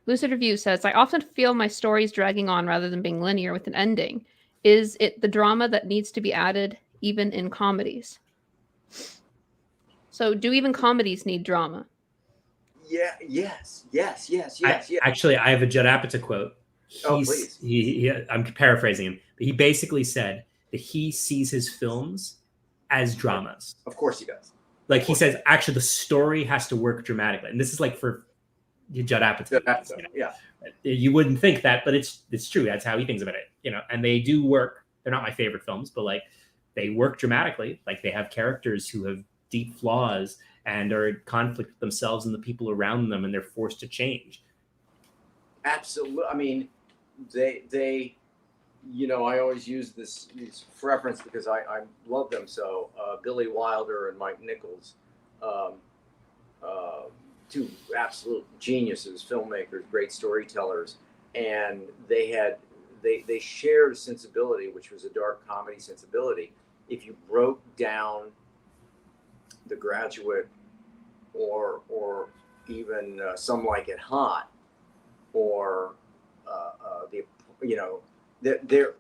Lucid Review says, I often feel my stories dragging on rather than being linear with an ending. Is it the drama that needs to be added even in comedies? So do even comedies need drama? Yeah. Yes. Actually, I have a Judd Apatow quote. Please. I'm paraphrasing him, but he basically said that he sees his films as dramas. Of course he does. Like he says, actually, the story has to work dramatically. And this is like for Judd Apatow. You know? Yeah. You wouldn't think that, but it's true. That's how he thinks about it. You know, and they do work. They're not my favorite films, but like they work dramatically. Like they have characters who have deep flaws and are in conflict with themselves and the people around them, and they're forced to change. Absolutely. I mean, they you know, I always use this reference because I love them so. Billy Wilder and Mike Nichols, two absolute geniuses, filmmakers, great storytellers, and they shared a sensibility, which was a dark comedy sensibility. If you broke down The Graduate, or even Some Like It Hot, or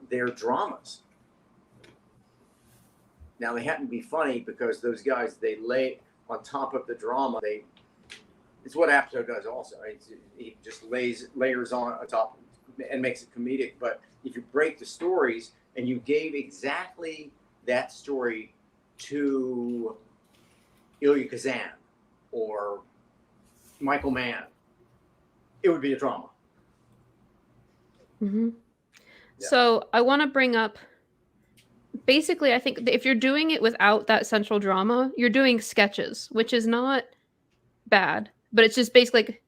they're dramas. Now they happen to be funny because those guys, they lay on top of the drama. It's what Apatow does also. He just layers on top and makes it comedic. But if you break the stories and you gave exactly that story to Ilya Kazan or Michael Mann, it would be a drama. Mm-hmm. Yeah. So I want to bring up, basically, I think if you're doing it without that central drama, you're doing sketches, which is not bad, but it's just basically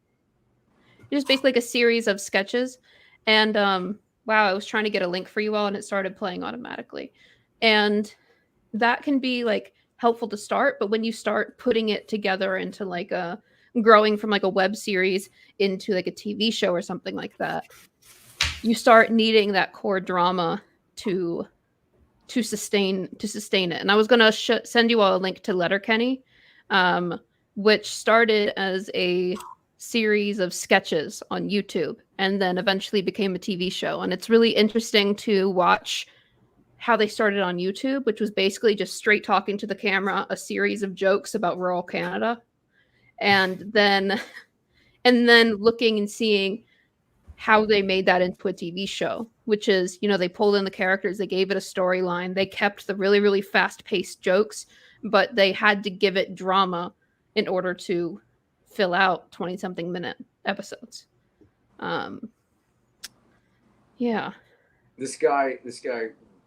like a series of sketches. And wow, I was trying to get a link for you all and it started playing automatically. And that can be like helpful to start, but when you start putting it together into like growing from like a web series into like a TV show or something like that, you start needing that core drama to sustain it. And I was going to send you all a link to Letterkenny, which started as a series of sketches on YouTube and then eventually became a TV show. And it's really interesting to watch how they started on YouTube, which was basically just straight talking to the camera, a series of jokes about rural Canada, and then looking and seeing how they made that into a TV show, which is, you know, they pulled in the characters, they gave it a storyline, they kept the really, really fast-paced jokes, but they had to give it drama in order to fill out 20-something minute episodes. Yeah. This guy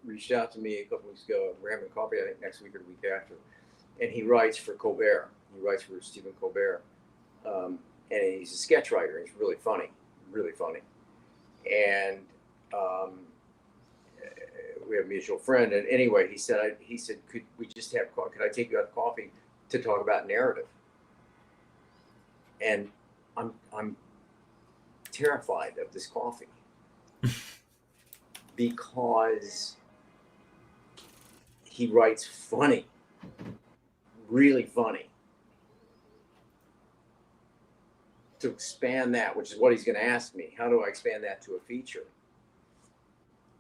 reached out to me a couple weeks ago. We're having coffee, I think, next week or the week after. And he writes for Colbert. He writes for Stephen Colbert. And he's a sketch writer. He's really funny. And we have a mutual friend. And anyway, he said, could we just have coffee? Could I take you out to coffee to talk about narrative? And I'm terrified of this coffee because he writes funny, really funny. To expand that, which is what he's going to ask me, how do I expand that to a feature?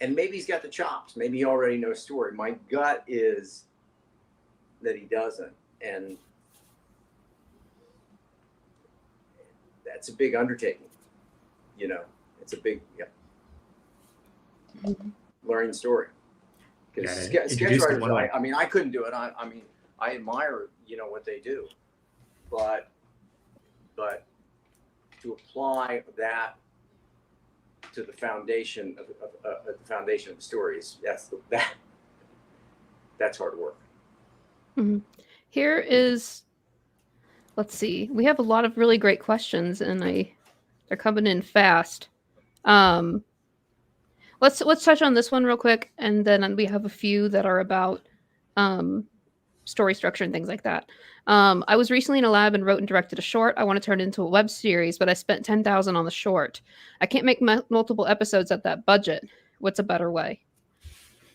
And maybe he's got the chops. Maybe he already knows story. My gut is that he doesn't. And that's a big undertaking. You know, it's a big, yeah. learning the story. Because sketch writers, I mean, I couldn't do it. I mean, I admire, what they do, but to apply that to the foundation of the stories, that's hard work. Mm-hmm. Here is, let's see, we have a lot of really great questions, and they're coming in fast. Let's touch on this one real quick, and then we have a few that are about story structure and things like that. I was recently in a lab and wrote and directed a short. I want to turn it into a web series, but I spent $10,000 on the short. I can't make multiple episodes at that budget. What's a better way?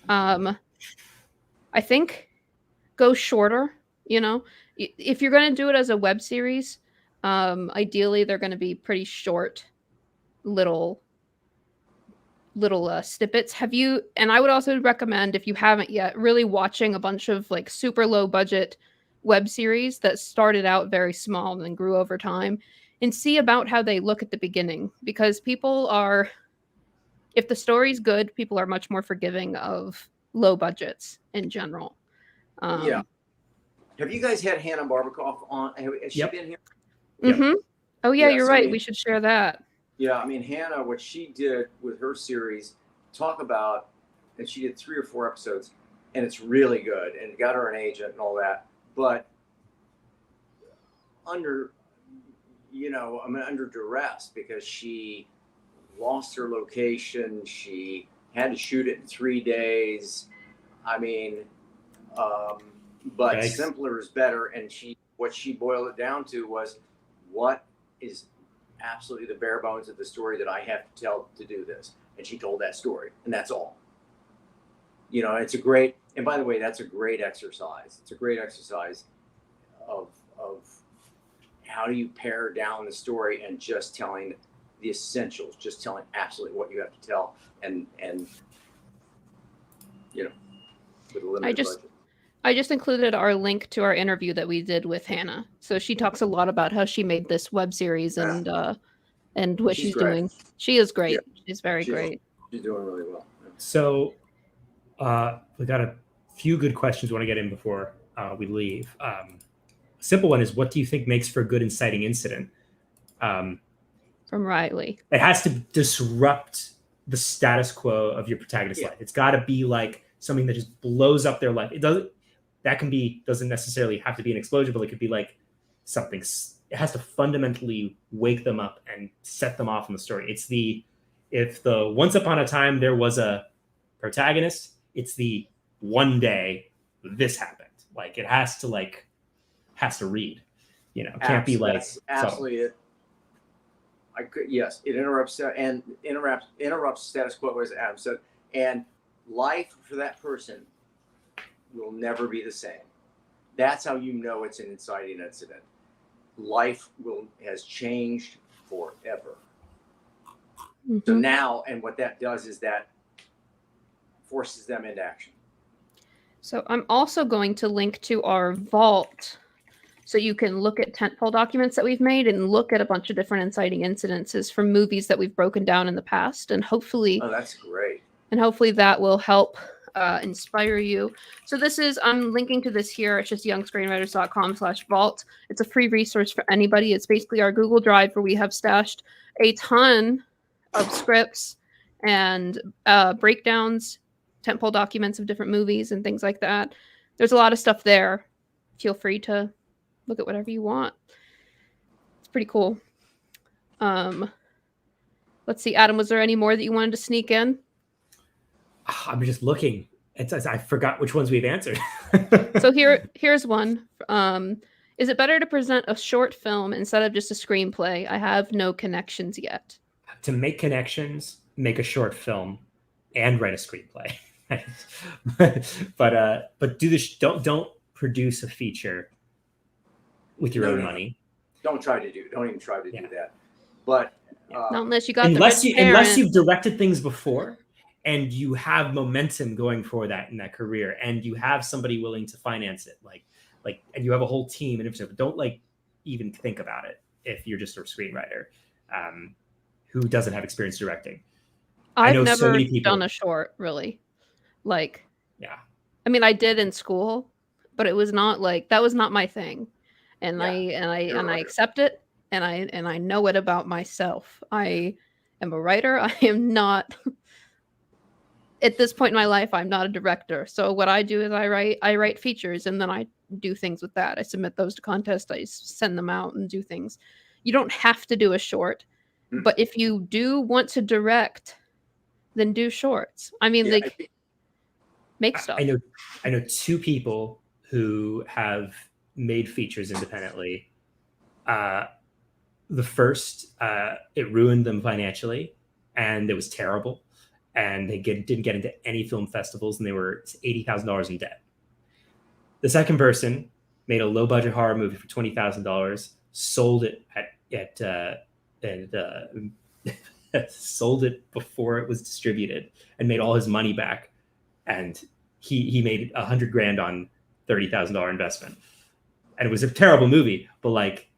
I think go shorter. If you're going to do it as a web series, ideally they're going to be pretty short, little snippets. And I would also recommend, if you haven't yet, really watching a bunch of like super low budget web series that started out very small and then grew over time, and see about how they look at the beginning, because if the story's good, people are much more forgiving of low budgets in general. Yeah. Have you guys had Hannah Barbakoff on? Has she been here? Mm-hmm. Yep. Oh yeah, you're right. We should share that. Yeah, I mean, Hannah, what she did with her series, and she did 3 or 4 episodes, and it's really good, and got her an agent and all that. But under duress, because she lost her location, she had to shoot it in 3 days. I mean, but simpler is better. And what she boiled it down to was, what is absolutely the bare bones of the story that I have to tell to do this? And she told that story, and that's all. It's a great, and by the way, that's a great exercise. It's a great exercise of how do you pare down the story and just telling the essentials, just telling absolutely what you have to tell, and with a limited budget. I just included our link to our interview that we did with Hannah. So she talks a lot about how she made this web series and what she's doing. She is great. Yeah. She's very great. She's doing really well. Yeah. So we got a few good questions we want to get in before we leave. A simple one is, what do you think makes for a good inciting incident? From Riley. It has to disrupt the status quo of your protagonist's life. It's got to be like something that just blows up their life. Doesn't necessarily have to be an explosion, but it could be like something. It has to fundamentally wake them up and set them off in the story. If the once upon a time there was a protagonist, it's the one day this happened. Like, it has to read. It can't be like absolutely it. It interrupts status quo, as Adam said, and life for that person will never be the same. That's how you know it's an inciting incident. Life has changed forever. Mm-hmm. So now, and what that does is that forces them into action. So I'm also going to link to our vault, so you can look at tentpole documents that we've made and look at a bunch of different inciting incidences from movies that we've broken down in the past, and hopefully, that's great. And hopefully that will help inspire you. So I'm linking to this here. It's just youngscreenwriters.com/vault. It's a free resource for anybody. It's basically our Google Drive where we have stashed a ton of scripts and breakdowns, tentpole documents of different movies and things like that. There's a lot of stuff there. Feel free to look at whatever you want. It's pretty cool. Let's see, Adam, was there any more that you wanted to sneak in? I'm just looking. I forgot which ones we've answered. So here's one. Is it better to present a short film instead of just a screenplay? I have no connections yet. To make connections, make a short film and write a screenplay. but do this. Don't produce a feature with your own money. Don't even try to do that. But not unless you got unless you've directed things before, and you have momentum going for that in that career, and you have somebody willing to finance it, and you have a whole team and everything. But don't even think about it if you're just a screenwriter who doesn't have experience directing. I I've know so many never people. done a short, really. Like, Yeah. I mean, I did in school, but it was not like that was not my thing. And Yeah, you're I right. accept it, and I know it about myself. I am a writer. I am not at this point in my life, I'm not a director. So what I do is I write features, and then I do things with that. I submit those to contests, send them out and do things. You don't have to do a short, but if you do want to direct, then do shorts. I mean, Yeah, like, make stuff. I know two people who have made features independently. The first, it ruined them financially, and it was terrible, and they didn't get into any film festivals, and they were $80,000 in debt. The second person made a low budget horror movie for $20,000, sold it sold it before it was distributed, and made all his money back. And he made $100,000 on $30,000 investment, and it was a terrible movie, but like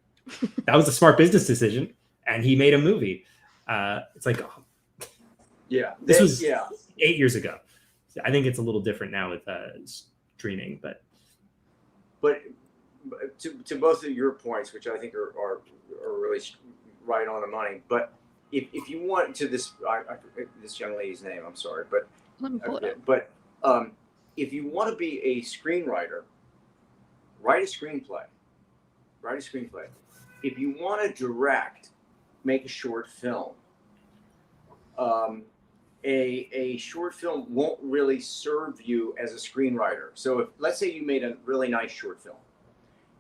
that was a smart business decision, and he made a movie. It's like, this was 8 years ago. I think it's a little different now with streaming, but to both of your points, which I think are really right on the money. But if you want to this this young lady's name, I'm sorry, but Let me pull it up. but if you want to be a screenwriter, write a screenplay. Write a screenplay. If you want to direct, make a short film. A short film won't really serve you as a screenwriter. So if, let's say you made a really nice short film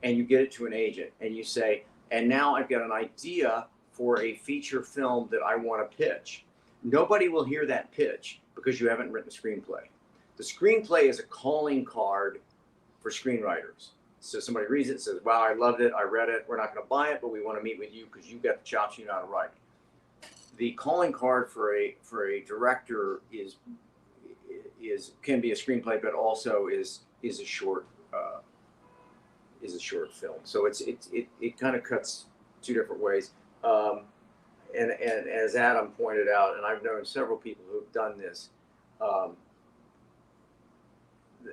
and you get it to an agent and you say, and now I've got an idea for a feature film that I want to pitch. Nobody will hear that pitch because you haven't written a screenplay. The screenplay is a calling card for screenwriters. So somebody reads it and says, wow, I loved it, I read it, we're not going to buy it, but we want to meet with you because you've got the chops, you know how to write. The calling card for a director can be a screenplay, but also is a short film. So it kind of cuts two different ways. And as Adam pointed out, and I've known several people who've done this,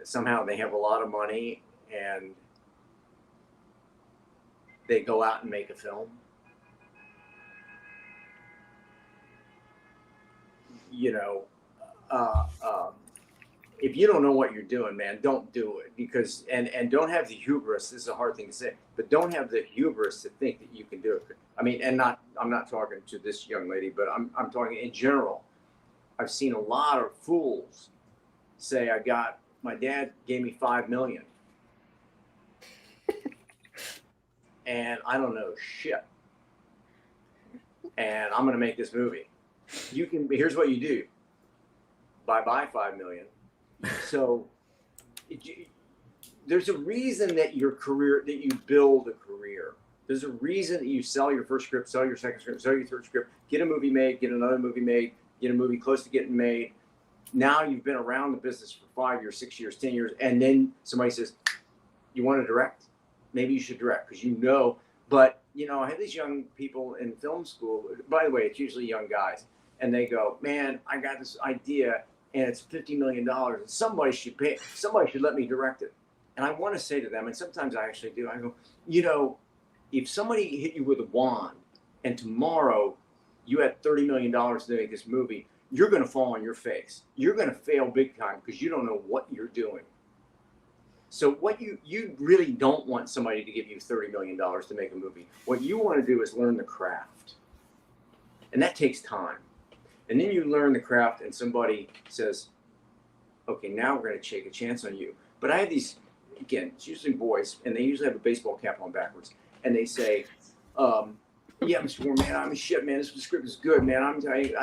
somehow they have a lot of money and they go out and make a film. You know, if you don't know what you're doing, man, don't do it, because and don't have the hubris. This is a hard thing to say, but don't have the hubris to think that you can do it. I mean, I'm not talking to this young lady, but I'm talking in general. I've seen a lot of fools say, my dad gave me $5 million. And I don't know shit. And I'm going to make this movie. Here's what you do. Bye-bye $5 million. So there's a reason that you build a career. There's a reason that you sell your first script, sell your second script, sell your third script, get a movie made, get another movie made, get a movie close to getting made. Now you've been around the business for 5 years, 6 years, 10 years, and then somebody says, you want to direct? Maybe you should direct, because you know. But, I have these young people in film school. By the way, it's usually young guys. And they go, man, I got this idea, and it's $50 million. And somebody should let me direct it. And I want to say to them, and sometimes I actually do, I go, if somebody hit you with a wand and tomorrow you had $30 million to make this movie, you're going to fall on your face. You're going to fail big time because you don't know what you're doing. So what you really don't want somebody to give you $30 million to make a movie. What you want to do is learn the craft. And that takes time. And then you learn the craft and somebody says, okay, now we're going to take a chance on you. But I have these, again, it's usually boys, and they usually have a baseball cap on backwards. And they say, yeah, Mr. Warren, man, I'm shit, man. This script is good, man. I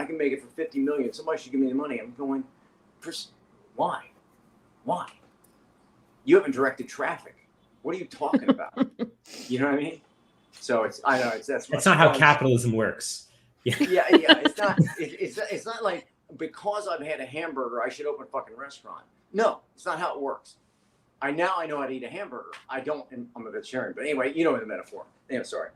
can make it for $50 million. Somebody should give me the money. I'm going, why? Why? You haven't directed Traffic. What are you talking about? You know what I mean? So that's not how capitalism works. Yeah. It's not like because I've had a hamburger, I should open a fucking restaurant. No, it's not how it works. I know how to eat a hamburger. I don't, and I'm a vegetarian. But anyway, you know the metaphor. Sorry.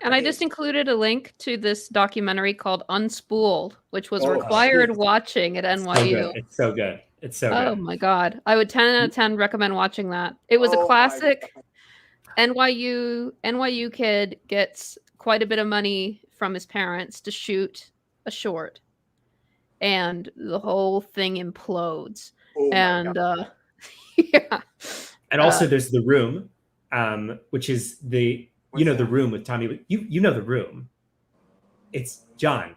And I just included a link to this documentary called Unspooled, which was Oh, required shit. watching at So NYU. good. It's so good. It's so Oh good. my God. I would 10 out of 10 recommend watching that. It was a Oh my classic God. NYU kid gets quite a bit of money from his parents to shoot a short. And the whole thing implodes. Oh my And God. yeah. And also there's The Room, which is the What's The that? Room with Tommy. You know The Room. It's John.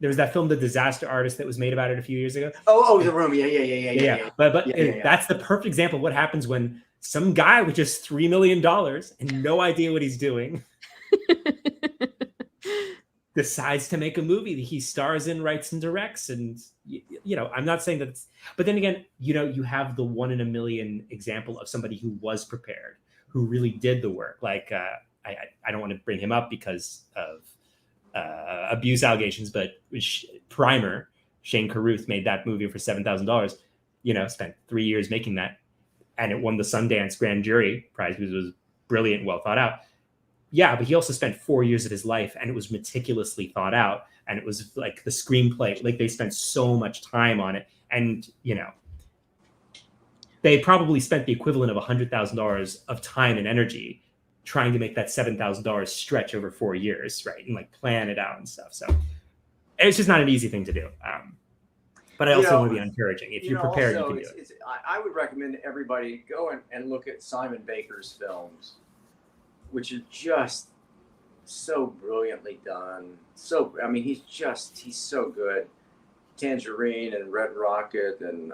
There was that film, The Disaster Artist, that was made about it a few years ago. Oh, The Room. Yeah. But Yeah. that's the perfect example of what happens when some guy with just $3 million and no idea what he's doing decides to make a movie that he stars in, writes, and directs. And I'm not saying that but then again, you have the 1 in a million example of somebody who was prepared, who really did the work. Like I don't want to bring him up because of abuse allegations, but Primer, Shane Carruth made that movie for $7,000. Spent 3 years making that, and it won the Sundance Grand Jury Prize because it was brilliant, well thought out. Yeah, but he also spent 4 years of his life, and it was meticulously thought out, and it was like the screenplay. Like, they spent so much time on it, and they probably spent the equivalent of $100,000 of time and energy trying to make that $7,000 stretch over 4 years, right? And like plan it out and stuff. So it's just not an easy thing to do. But I also want to be encouraging. If you're prepared, also, you can do it. I would recommend everybody go and look at Simon Baker's films, which are just so brilliantly done. He's so good. Tangerine and Red Rocket and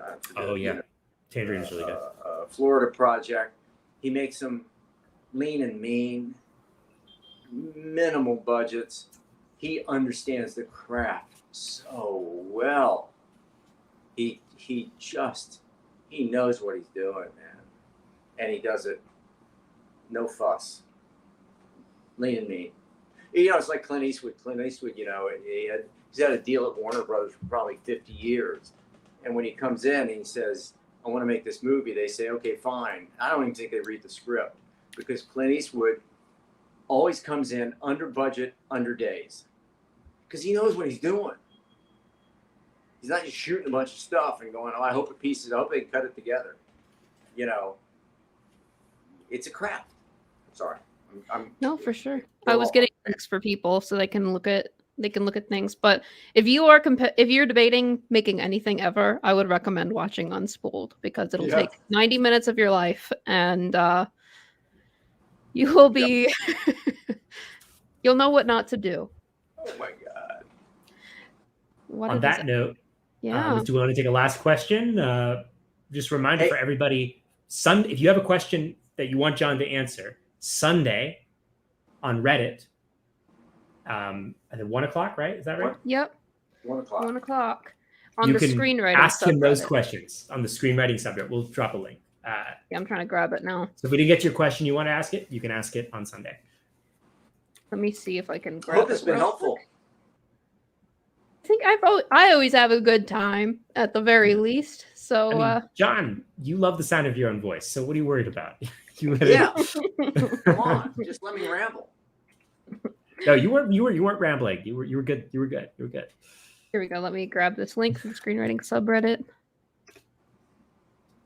Tangerine's really good. Florida Project. He makes them lean and mean, minimal budgets. He understands the craft so well. He knows what he's doing, man, and he does it no fuss, lean and mean. It's like Clint Eastwood. He's had a deal at Warner Brothers for probably 50 years, and when he comes in and he says, "I want to make this movie," they say, "Okay, fine." I don't even think they read the script, because Clint Eastwood always comes in under budget, under days, because he knows what he's doing. He's not just shooting a bunch of stuff and going, "Oh, I hope it pieces. I hope they cut it together." It's a craft. Sorry. No, for sure. I was getting links for people so they can look at things. But if you're debating making anything ever, I would recommend watching Unspooled, because it'll take 90 minutes of your life, and you will be you'll know what not to do. Oh my God. On that note, yeah. Do we want to take a last question? Just a reminder for everybody, if you have a question that you want John to answer, Sunday on Reddit, at 1 o'clock, right? Is that right? Yep. 1 o'clock. 1 o'clock. On you the can screenwriting ask him those subreddit. questions on the screenwriting subreddit. We'll drop a link. I'm trying to grab it now. So if we didn't get your question, you want to ask it, you can ask it on Sunday. Let me see if I can grab I hope it. it's been helpful. I think I always have a good time at the very least. So John, you love the sound of your own voice. So what are you worried about? Come on, just let me ramble. No, you weren't rambling. You were good. You were good. Here we go. Let me grab this link from the screenwriting subreddit.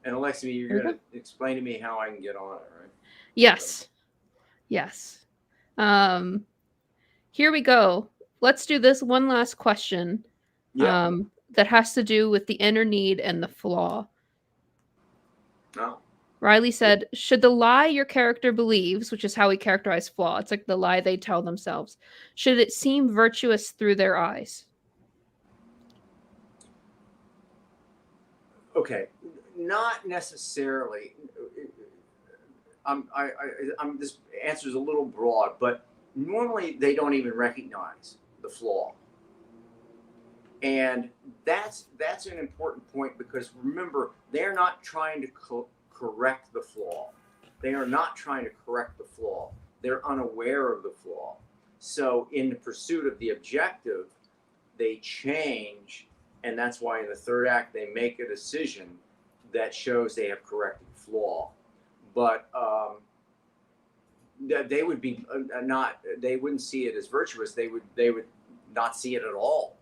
And Alexie, you're going to explain to me how I can get on it, right? Yes. Here we go. Let's do this one last question. That has to do with the inner need and the flaw. Oh. Riley said, should the lie your character believes, which is how we characterize flaw, it's like the lie they tell themselves, should it seem virtuous through their eyes? Okay, not necessarily. This answer is a little broad, but normally they don't even recognize the flaw. And that's an important point, because remember, they're not trying to correct the flaw. They are not trying to correct the flaw. They're unaware of the flaw. So in the pursuit of the objective, they change, and that's why in the third act they make a decision that shows they have corrected the flaw. But they would be not. They wouldn't see it as virtuous. They would not see it at all.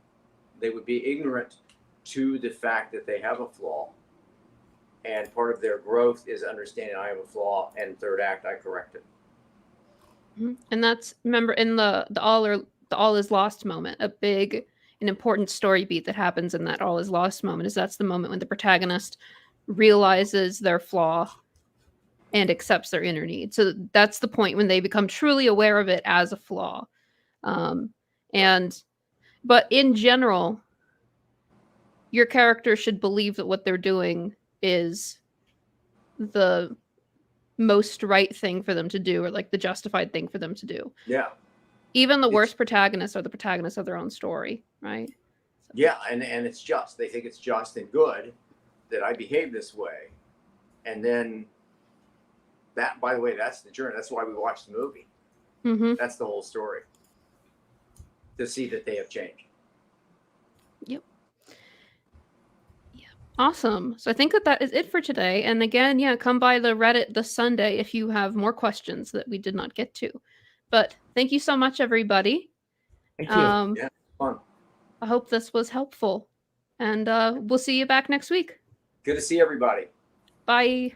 They would be ignorant to the fact that they have a flaw. And part of their growth is understanding I have a flaw, and third act, I correct it. And that's, remember, in the all is lost moment, a big and important story beat that happens in that all is lost moment is that's the moment when the protagonist realizes their flaw and accepts their inner need. So that's the point when they become truly aware of it as a flaw. But in general, your character should believe that what they're doing is the most right thing for them to do, or like the justified thing for them to do. Yeah. Even the worst protagonists are the protagonists of their own story, right? So. Yeah, and it's just. They think it's just and good that I behave this way. And then that, by the way, that's the journey. That's why we watch the movie. Mm-hmm. That's the whole story. To see that they have changed. Yep. Yeah. Awesome. So I think that is it for today. And again, yeah, come by the Reddit this Sunday if you have more questions that we did not get to. But thank you so much, everybody. Thank you. Yeah, fun. I hope this was helpful. And we'll see you back next week. Good to see everybody. Bye.